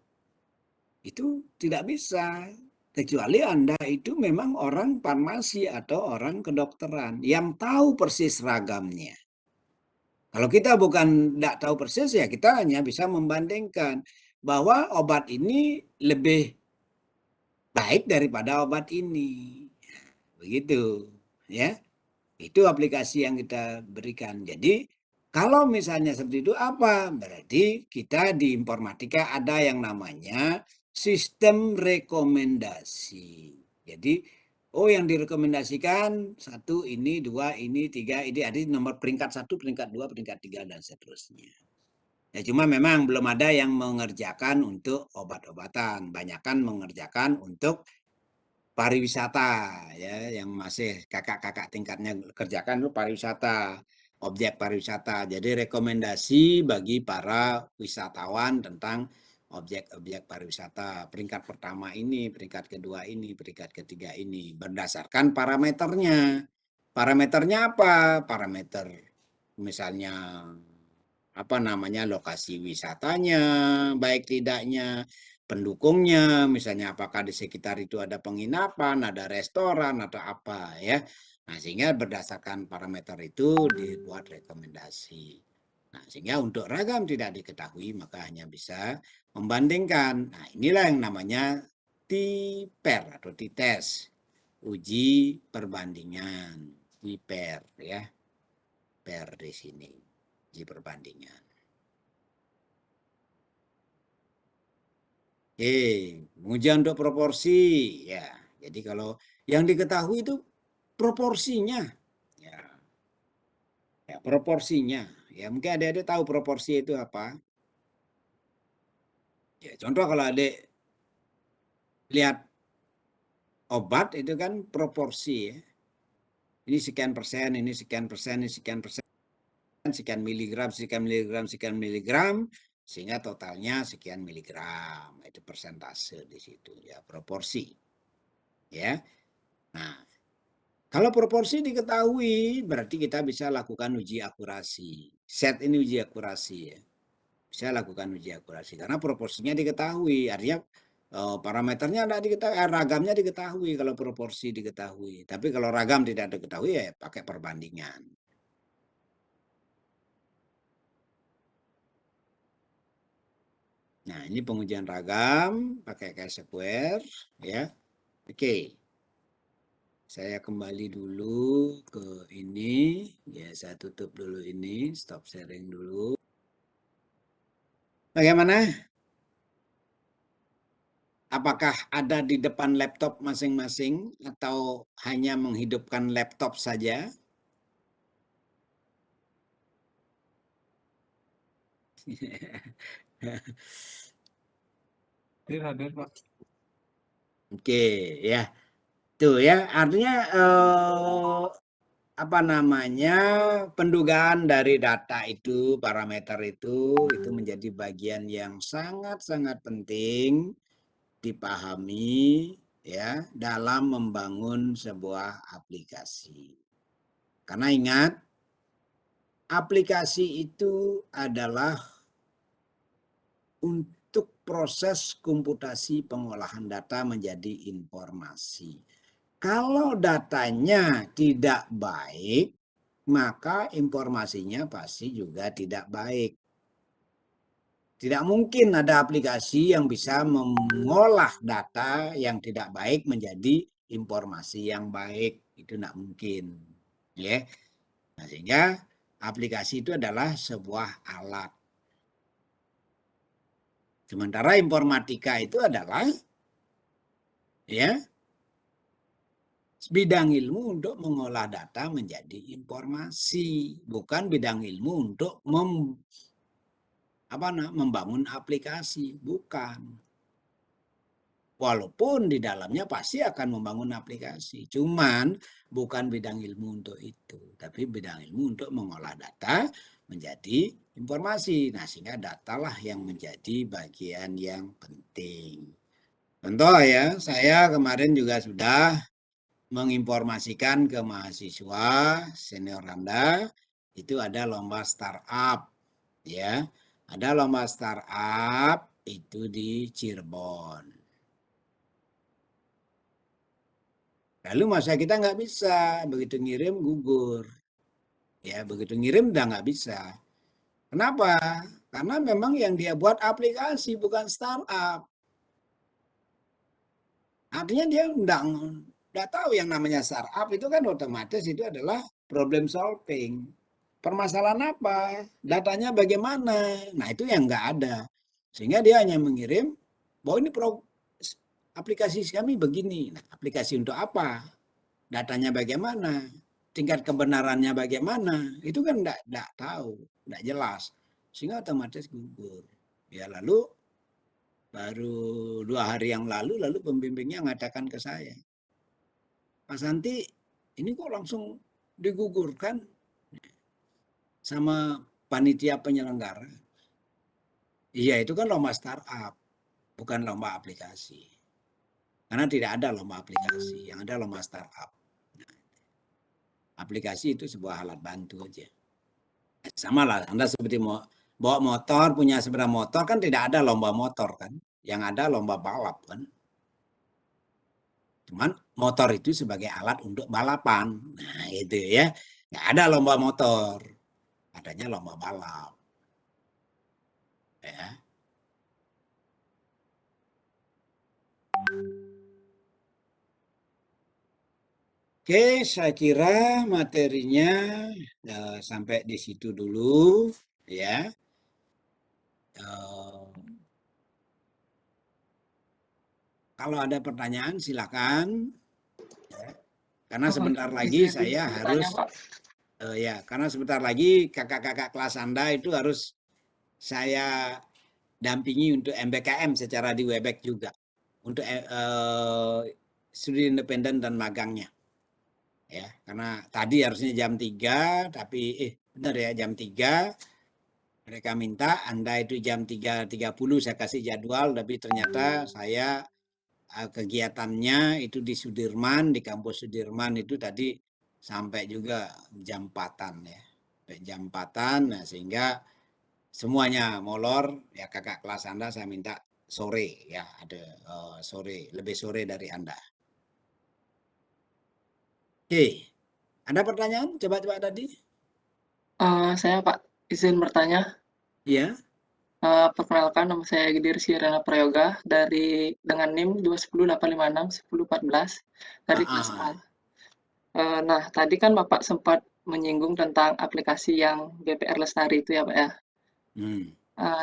Itu tidak bisa. Kecuali Anda itu memang orang farmasi atau orang kedokteran yang tahu persis ragamnya. Kalau kita bukan tidak tahu persis ya kita hanya bisa membandingkan bahwa obat ini lebih baik daripada obat ini. Begitu, ya. Itu aplikasi yang kita berikan. Jadi kalau misalnya seperti itu apa? Berarti kita di informatika ada yang namanya sistem rekomendasi. Jadi, yang direkomendasikan satu ini, dua ini, tiga ini, ada nomor peringkat satu, peringkat dua, peringkat tiga dan seterusnya. Ya cuma memang belum ada yang mengerjakan untuk obat-obatan, banyakkan mengerjakan untuk pariwisata ya yang masih kakak-kakak tingkatnya kerjakan itu pariwisata, objek pariwisata. Jadi rekomendasi bagi para wisatawan tentang objek-objek pariwisata. Peringkat pertama ini, peringkat kedua ini, peringkat ketiga ini berdasarkan parameternya. Parameternya apa? Parameter misalnya apa namanya lokasi wisatanya, baik tidaknya pendukungnya, misalnya apakah di sekitar itu ada penginapan, ada restoran atau apa ya. Nah, sehingga berdasarkan parameter itu dibuat rekomendasi. Nah, sehingga untuk ragam tidak diketahui maka hanya bisa membandingkan. Nah, inilah yang namanya TPER atau T-test, uji perbandingan, TPER ya. PER di sini, uji perbandingan. Pengujian untuk proporsi ya. Jadi kalau yang diketahui itu proporsinya. Ya, ya proporsinya. Ya mungkin adik-adik tahu proporsi itu apa. Ya, contoh kalau adik lihat obat itu kan proporsi ya. Ini sekian persen, ini sekian persen, ini sekian persen, sekian miligram, sekian miligram, sekian miligram, sehingga totalnya sekian miligram. Itu persentase di situ ya, proporsi. Ya. Nah, kalau proporsi diketahui, berarti kita bisa lakukan uji akurasi. Set ini uji akurasi ya. Bisa lakukan uji akurasi karena proporsinya diketahui. Artinya parameternya tidak diketahui, ragamnya diketahui kalau proporsi diketahui. Tapi kalau ragam tidak diketahui ya pakai perbandingan. Nah, ini pengujian ragam pakai chi-square ya. Oke. Saya kembali dulu ke ini. Ya, saya tutup dulu ini, stop sharing dulu. Bagaimana? Apakah ada di depan laptop masing-masing atau hanya menghidupkan laptop saja? Hadir, Pak. Oke, ya. Tuh ya, artinya apa namanya, pendugaan dari data itu, parameter itu menjadi bagian yang sangat-sangat penting dipahami ya dalam membangun sebuah aplikasi. Karena ingat, aplikasi itu adalah untuk proses komputasi pengolahan data menjadi informasi. Kalau datanya tidak baik, maka informasinya pasti juga tidak baik. Tidak mungkin ada aplikasi yang bisa mengolah data yang tidak baik menjadi informasi yang baik. Itu tidak mungkin. Ya. Nah, sehingga aplikasi itu adalah sebuah alat. Sementara informatika itu adalah ya bidang ilmu untuk mengolah data menjadi informasi, bukan bidang ilmu untuk membangun aplikasi, bukan. Walaupun di dalamnya pasti akan membangun aplikasi, cuman bukan bidang ilmu untuk itu, tapi bidang ilmu untuk mengolah data menjadi informasi. Nah, sehingga datalah yang menjadi bagian yang penting. Contoh ya, saya kemarin juga sudah menginformasikan ke mahasiswa senior Anda, itu ada lomba startup ya. Ada lomba startup itu di Cirebon. Lalu masa kita nggak bisa, begitu ngirim gugur. Ya, begitu ngirim udah nggak bisa. Kenapa? Karena memang yang dia buat aplikasi bukan startup. Artinya dia nggak tahu yang namanya startup itu kan otomatis itu adalah problem solving. Permasalahan apa? Datanya bagaimana? Nah itu yang nggak ada. Sehingga dia hanya mengirim bahwa ini aplikasi kami begini. Nah, aplikasi untuk apa? Datanya bagaimana? Tingkat kebenarannya bagaimana? Itu kan enggak tahu, enggak jelas. Sehingga otomatis gugur. Ya lalu baru 2 hari yang lalu pembimbingnya mengatakan ke saya, Pak Santi, ini kok langsung digugurkan sama panitia penyelenggara. Iya itu kan lomba startup, bukan lomba aplikasi. Karena tidak ada lomba aplikasi, yang ada lomba startup. Nah, aplikasi itu sebuah alat bantu aja. Sama lah, Anda seperti mau bawa motor, punya sepeda motor kan tidak ada lomba motor kan. Yang ada lomba balap kan. Cuman motor itu sebagai alat untuk balapan. Nah itu ya. Nggak ada lomba motor. Adanya lomba balap. Ya. Oke, saya kira materinya sampai di situ dulu. Ya. Kalau ada pertanyaan silakan. Ya. Karena sebentar lagi saya harus karena sebentar lagi kakak-kakak kelas Anda itu harus saya dampingi untuk MBKM secara di Webex juga. Untuk studi independen dan magangnya. Ya, karena tadi harusnya jam 3, tapi benar ya jam 3. Mereka minta Anda itu jam 3.30 saya kasih jadwal, tapi ternyata saya kegiatannya itu di Sudirman, di kampus Sudirman itu tadi sampai juga jam 4-an ya. Sampai jam 4-an, nah sehingga semuanya molor, ya kakak kelas Anda saya minta sore ya, ada lebih sore dari Anda. Oke, ada pertanyaan? Coba-coba tadi. Saya Pak, izin bertanya. Ya. Perkenalkan, nama saya Gidi Rizky Prayoga dengan NIM 21085610411 dari kelas A. Ah, Nah, tadi kan Bapak sempat menyinggung tentang aplikasi yang BPR Lestari itu ya Pak ya. hmm,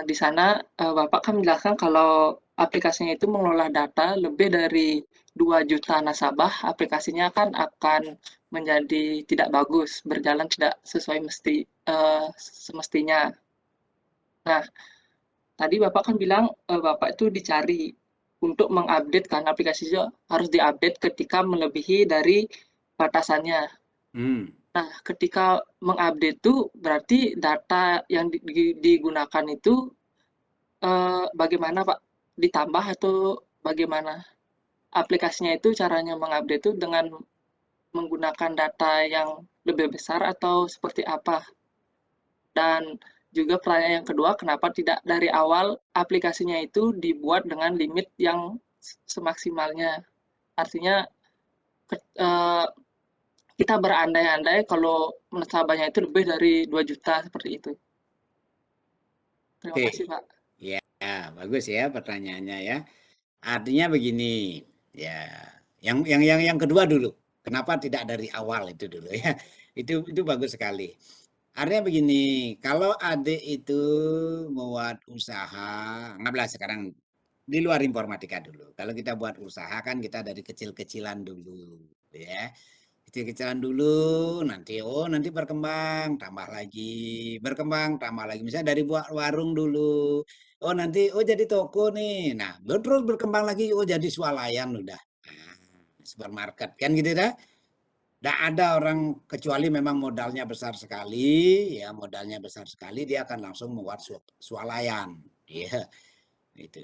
Di sana Bapak kan menjelaskan kalau aplikasinya itu mengelola data lebih dari 2 juta nasabah, aplikasinya kan akan menjadi tidak bagus, berjalan tidak sesuai semestinya. Nah, tadi Bapak kan bilang, Bapak itu dicari untuk mengupdate kan aplikasinya harus diupdate ketika melebihi dari batasannya. hmm. Nah, ketika mengupdate itu berarti data yang digunakan itu, bagaimana Pak? Ditambah atau bagaimana? Aplikasinya itu caranya mengupdate itu dengan menggunakan data yang lebih besar atau seperti apa? Dan juga pertanyaan yang kedua, kenapa tidak dari awal aplikasinya itu dibuat dengan limit yang semaksimalnya? Artinya eh, kita berandai-andai kalau nasabahnya itu lebih dari 2 juta seperti itu. Terima Oke, kasih, Pak. ya, bagus ya pertanyaannya ya. Artinya begini, ya, yang kedua dulu. Kenapa tidak dari awal itu dulu ya? Itu bagus sekali. Artinya begini, kalau adik itu membuat usaha, anggaplah sekarang di luar informatika dulu. Kalau kita buat usaha kan kita dari kecil-kecilan dulu, ya. Kecil-kecilan dulu, nanti berkembang, tambah lagi, berkembang, tambah lagi. Misalnya dari buat warung dulu, oh nanti oh jadi toko nih. Nah, terus berkembang lagi, oh jadi swalayan udah. Nah, supermarket kan gitu dah. Tidak ada orang kecuali memang modalnya besar sekali, ya modalnya besar sekali dia akan langsung membuat swalayan, ya itu.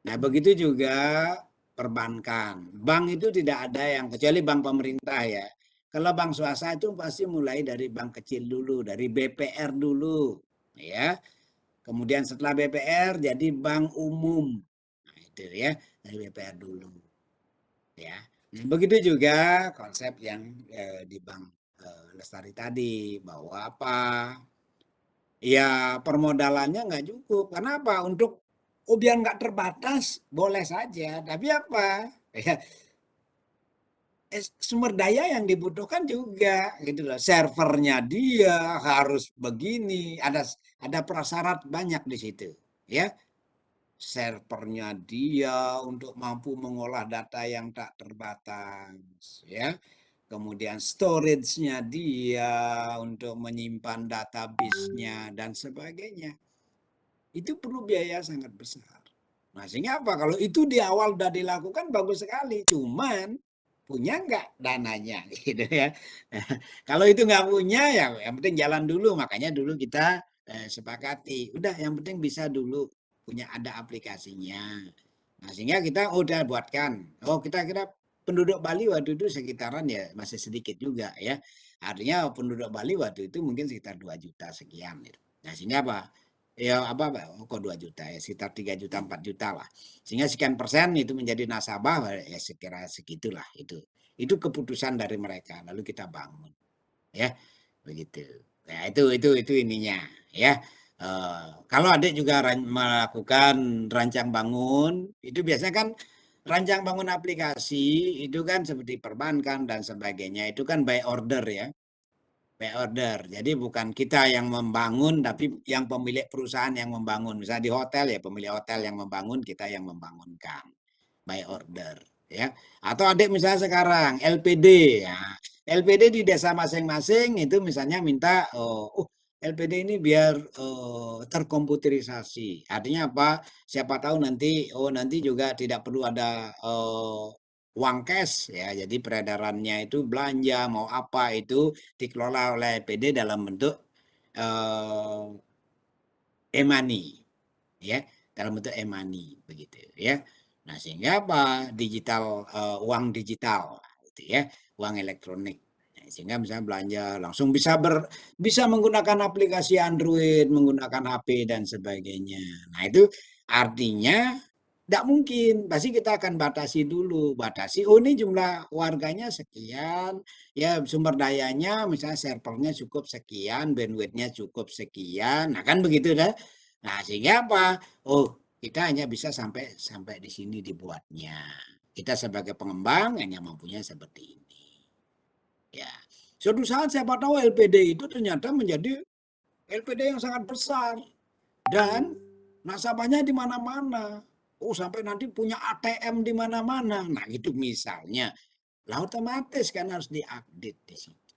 Nah begitu juga perbankan, bank itu tidak ada yang kecuali bank pemerintah ya. Kalau bank swasta itu pasti mulai dari bank kecil dulu, dari BPR dulu, ya. Kemudian setelah BPR jadi bank umum, nah, itu ya dari BPR dulu, ya. Begitu juga konsep yang di Bank Lestari tadi bahwa apa? Ya permodalannya nggak cukup. Kenapa? Untuk biar nggak terbatas boleh saja. Tapi apa? Ya, sumber daya yang dibutuhkan juga gitu loh. Servernya dia harus begini. Ada prasyarat banyak di situ. Ya, servernya dia untuk mampu mengolah data yang tak terbatas. Ya, kemudian storage-nya dia untuk menyimpan database-nya dan sebagainya. Itu perlu biaya sangat besar. Nah, sehingga apa? Kalau itu di awal sudah dilakukan bagus sekali. Cuman punya nggak dananya gitu ya. Kalau itu nggak punya ya yang penting jalan dulu. Makanya dulu kita sepakati. Udah yang penting bisa dulu punya ada aplikasinya. Nah, sehingga kita udah buatkan. Oh, kita kira penduduk Bali waktu itu sekitaran ya masih sedikit juga ya. Artinya penduduk Bali waktu itu mungkin sekitar 2 juta sekian gitu. Nah, sehingga apa? Ya apa kok 2 juta ya sekitar 3 juta 4 juta lah. Sehingga sekian persen itu menjadi nasabah ya sekira segitulah itu. Itu keputusan dari mereka lalu kita bangun ya begitu. Ya itu ininya ya. Kalau adik juga melakukan rancang bangun itu biasanya kan rancang bangun aplikasi itu kan seperti perbankan dan sebagainya itu kan by order ya. By order. Jadi bukan kita yang membangun, tapi yang pemilik perusahaan yang membangun. Misalnya di hotel ya pemilik hotel yang membangun, kita yang membangunkan. By order. Ya. Atau adik misalnya sekarang LPD ya. LPD di desa masing-masing itu misalnya minta LPD ini biar terkomputerisasi. Artinya apa? Siapa tahu nanti juga tidak perlu ada uang cash ya. Jadi peredarannya itu belanja mau apa itu dikelola oleh PD dalam bentuk eh, e-money ya, dalam bentuk e-money begitu ya. Nah, sehingga apa? Uang digital gitu ya, uang elektronik. Nah, sehingga misalnya belanja langsung bisa menggunakan aplikasi Android, menggunakan HP dan sebagainya. Nah, itu artinya Nggak mungkin, pasti kita akan batasi dulu, batasi, oh ini jumlah warganya sekian, ya sumber dayanya misalnya servernya cukup sekian, bandwidth-nya cukup sekian, nah kan begitu dah. Nah sehingga apa? Oh kita hanya bisa sampai sampai di sini dibuatnya. Kita sebagai pengembang hanya mampunya seperti ini. Ya, suatu saat siapa tahu LPD itu ternyata menjadi LPD yang sangat besar dan nasabahnya di mana-mana. Oh, sampai nanti punya ATM di mana-mana. Nah, itu misalnya. Lah otomatis kan harus diupdate di situ.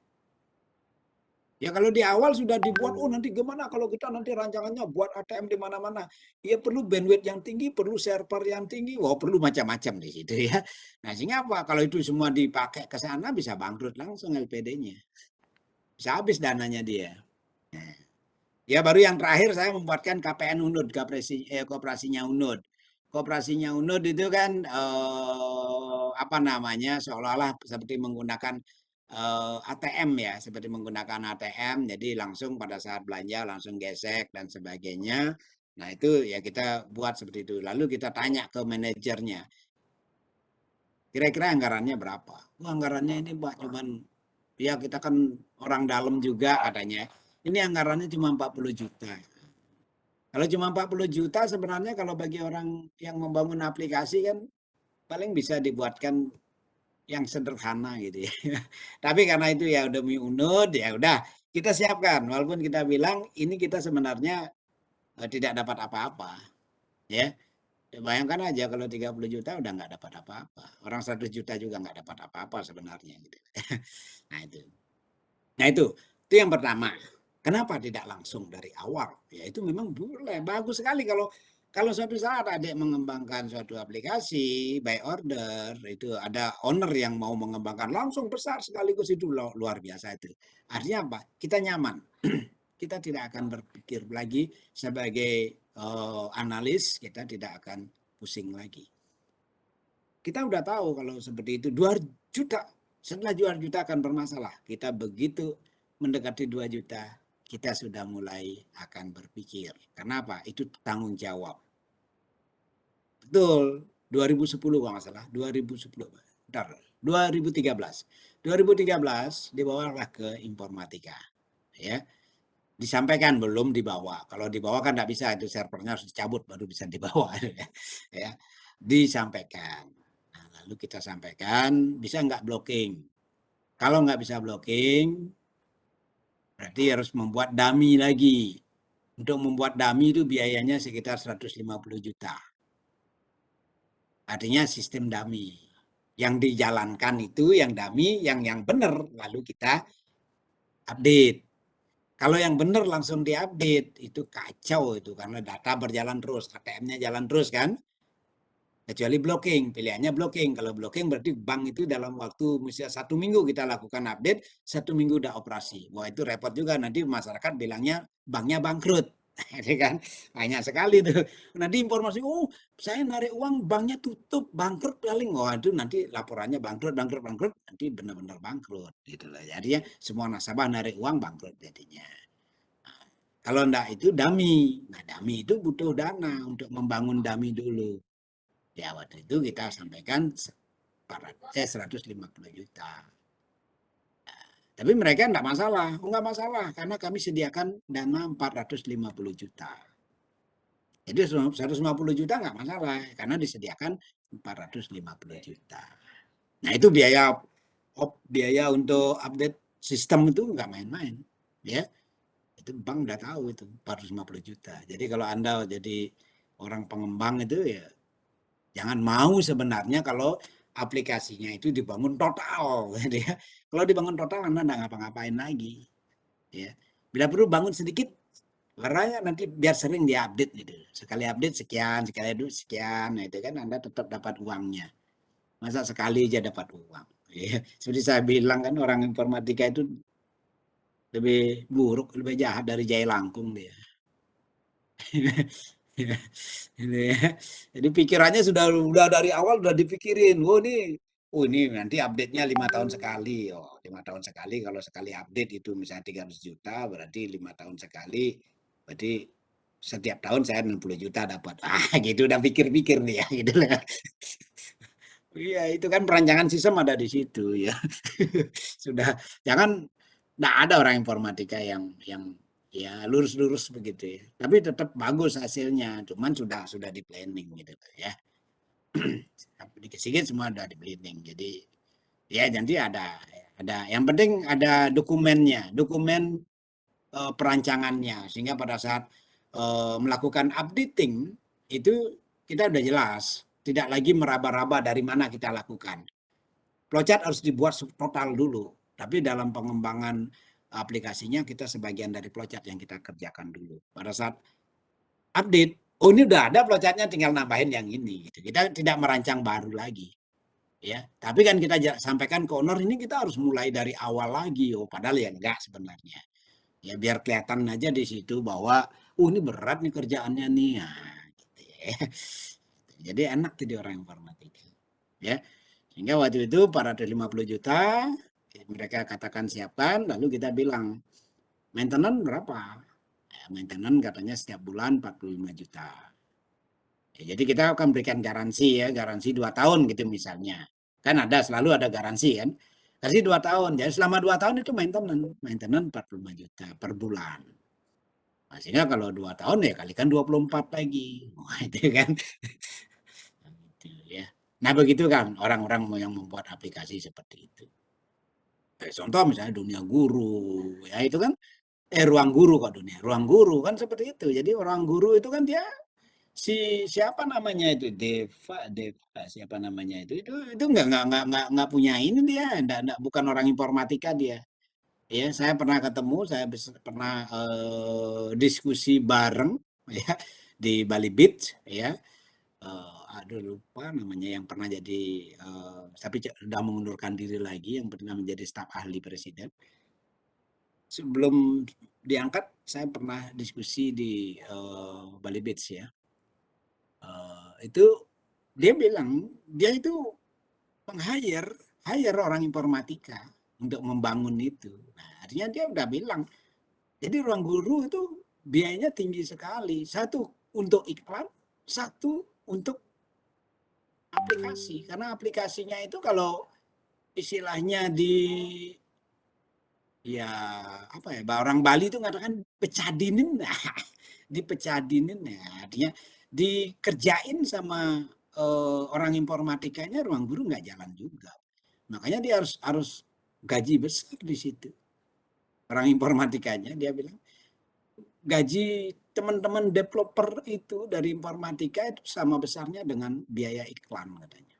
Ya kalau di awal sudah dibuat, oh nanti gimana kalau kita nanti rancangannya buat ATM di mana-mana. Ya perlu bandwidth yang tinggi, perlu server yang tinggi, wah perlu macam-macam di situ ya. Nah sehingga apa? Kalau itu semua dipakai ke sana bisa bangkrut langsung LPD-nya. Bisa habis dananya dia. Nah, ya baru yang terakhir saya membuatkan KPN UNUD, kooperasinya UNUD. Kooperasinya UNUD itu kan apa namanya seolah-olah seperti menggunakan ATM ya, seperti menggunakan ATM, jadi langsung pada saat belanja langsung gesek dan sebagainya. Nah itu ya kita buat seperti itu. Lalu kita tanya ke manajernya, kira-kira anggarannya berapa? Oh, anggarannya ini Pak cuman ya kita kan orang dalam juga katanya. Ini anggarannya cuma 40 juta. Kalau cuma 40 juta sebenarnya kalau bagi orang yang membangun aplikasi kan paling bisa dibuatkan yang sederhana gitu ya. Tapi karena itu ya demi UNUD ya udah kita siapkan walaupun kita bilang ini kita sebenarnya tidak dapat apa-apa ya. Bayangkan aja kalau 30 juta udah nggak dapat apa-apa. Orang 100 juta juga nggak dapat apa-apa sebenarnya gitu. Nah itu. Nah itu yang pertama. Kenapa tidak langsung dari awal? Ya itu memang boleh, bagus sekali kalau suatu saat adik mengembangkan suatu aplikasi by order itu ada owner yang mau mengembangkan langsung besar sekaligus itu luar biasa itu. Artinya apa? Kita nyaman. Kita tidak akan berpikir lagi sebagai analis, kita tidak akan pusing lagi. Kita udah tahu kalau seperti itu 2 juta, setelah 2 juta akan bermasalah. Kita begitu mendekati 2 juta, kita sudah mulai akan berpikir. Kenapa? Itu tanggung jawab. Betul, 2010 kalau nggak salah, 2010. Bentar, 2013. 2013 dibawalah ke informatika. Ya, disampaikan belum dibawa. Kalau dibawa kan nggak bisa, itu servernya harus dicabut baru bisa dibawa. Ya, disampaikan. Nah, lalu kita sampaikan, bisa nggak blocking? Kalau nggak bisa blocking, berarti harus membuat dummy lagi. Untuk membuat dummy itu biayanya sekitar 150 juta. Artinya sistem dummy. Yang dijalankan itu yang dummy, yang benar, lalu kita update. Kalau yang benar langsung diupdate, itu kacau itu karena data berjalan terus, ATM-nya jalan terus kan. Kecuali blocking, pilihannya blocking. Kalau blocking berarti bank itu dalam waktu misalnya 1 minggu kita lakukan update, 1 minggu udah operasi. Wah itu repot juga, nanti masyarakat bilangnya banknya bangkrut. Jadi kan banyak sekali tuh. Nanti informasi, oh saya narik uang banknya tutup, bangkrut paling. Wah itu nanti laporannya bangkrut, bangkrut, bangkrut, nanti benar-benar bangkrut. Gitu loh. Jadinya semua nasabah narik uang bangkrut jadinya. Kalau enggak itu dummy. Nah dummy itu butuh dana untuk membangun dummy dulu. Ya waktu itu kita sampaikan 150 juta. Tapi mereka enggak masalah. Enggak masalah karena kami sediakan dana 450 juta. Jadi 150 juta enggak masalah karena disediakan 450 juta. Nah itu biaya untuk update sistem itu enggak main-main. Ya, itu bank udah tahu itu 450 juta. Jadi kalau Anda jadi orang pengembang itu ya jangan mau sebenarnya kalau aplikasinya itu dibangun total, gitu ya. Kalau dibangun total Anda nggak ngapa-ngapain lagi, ya. Bila perlu bangun sedikit, karena nanti biar sering diupdate gitu. Sekali update sekian, sekali update sekian, nah itu kan Anda tetap dapat uangnya. Masa sekali aja dapat uang, ya. Seperti saya bilang kan orang informatika itu lebih buruk, lebih jahat dari jahe langkung dia. Gitu ya. Jadi pikirannya sudah dari awal udah dipikirin. Oh ini nanti update-nya 5 tahun sekali. Oh 5 tahun sekali. Kalau sekali update itu misalnya 300 juta, berarti 5 tahun sekali. Berarti setiap tahun saya 60 juta dapat. Gitu udah pikir-pikir nih ya, gitu lah. Iya, itu kan perancangan sistem ada di situ ya. Sudah, jangan nggak ada orang informatika yang ya lurus-lurus begitu ya. Tapi tetap bagus hasilnya, cuman sudah di planning gitu ya. Dikit-dikit semua udah di planning. Jadi ya nanti ada yang penting ada dokumennya, dokumen perancangannya sehingga pada saat melakukan updating itu kita udah jelas, tidak lagi meraba-raba dari mana kita lakukan. Flowchart harus dibuat total dulu, tapi dalam pengembangan aplikasinya kita sebagian dari flowchart yang kita kerjakan dulu. Pada saat update, oh ini udah ada flowchartnya, tinggal nambahin yang ini. Gitu. Kita tidak merancang baru lagi. Ya, tapi kan kita sampaikan ke owner ini kita harus mulai dari awal lagi, oh padahal ya enggak sebenarnya. Ya biar kelihatan aja di situ bahwa ini berat nih kerjaannya nih. Nah, gitu ya. Jadi enak jadi orang informatika. Ya. Sehingga waktu itu 450 juta mereka katakan siapkan, lalu kita bilang maintenance berapa? Ya, maintenance katanya setiap bulan 45 juta. Ya, jadi kita akan berikan garansi ya, garansi 2 tahun gitu misalnya. Kan selalu ada garansi kan. Garansi 2 tahun. Jadi selama 2 tahun itu maintenance 45 juta per bulan. Nah, sehingga kalau 2 tahun ya kalikan 24 lagi. Wah, itu kan. Gitu, ya. Nah, begitu kan orang-orang yang membuat aplikasi seperti itu. Contoh misalnya dunia guru, ya itu kan ruang guru kok ruang guru kan seperti itu. Jadi ruang guru itu kan dia siapa namanya itu Deva siapa namanya itu nggak punya ini dia enggak, bukan orang informatika dia ya saya pernah ketemu saya pernah diskusi bareng ya di Bali Beach ya aduh lupa namanya yang pernah jadi tapi sudah mengundurkan diri lagi yang pernah menjadi staf ahli presiden sebelum diangkat saya pernah diskusi di Bali Beach ya itu dia bilang dia itu hire orang informatika untuk membangun itu. Nah, artinya dia udah bilang, jadi ruang guru itu biayanya tinggi sekali. Satu untuk iklan, satu untuk aplikasi. Karena aplikasinya itu kalau istilahnya ya apa ya, orang Bali itu mengatakan pecadinin, dipecadinin ya artinya dikerjain sama orang informatikanya ruang guru nggak jalan juga. Makanya dia harus gaji besar di situ. Orang informatikanya dia bilang gaji teman-teman developer itu dari informatika itu sama besarnya dengan biaya iklan katanya.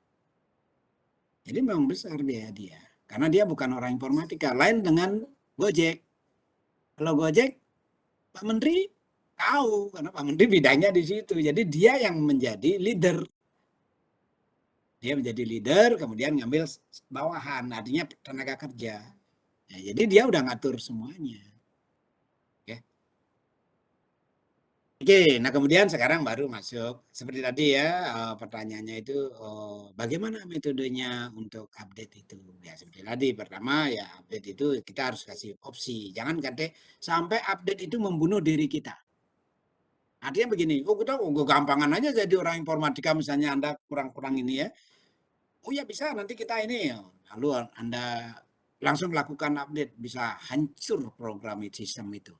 Jadi memang besar biaya dia. Karena dia bukan orang informatika. Lain dengan Gojek. Kalau Gojek, Pak Menteri tahu karena Pak Menteri bidangnya di situ. Jadi dia yang menjadi leader. Dia menjadi leader, kemudian ngambil bawahan, artinya tenaga kerja. Ya, jadi dia udah ngatur semuanya. Oke, nah kemudian sekarang baru masuk seperti tadi ya pertanyaannya itu bagaimana metodenya untuk update itu? Ya seperti tadi pertama ya update itu kita harus kasih opsi, jangan kate sampai update itu membunuh diri kita. Artinya begini, kita gampangan aja jadi orang informatika misalnya Anda kurang-kurang ini ya. Oh ya bisa nanti kita ini lalu Anda langsung lakukan update bisa hancur program sistem itu.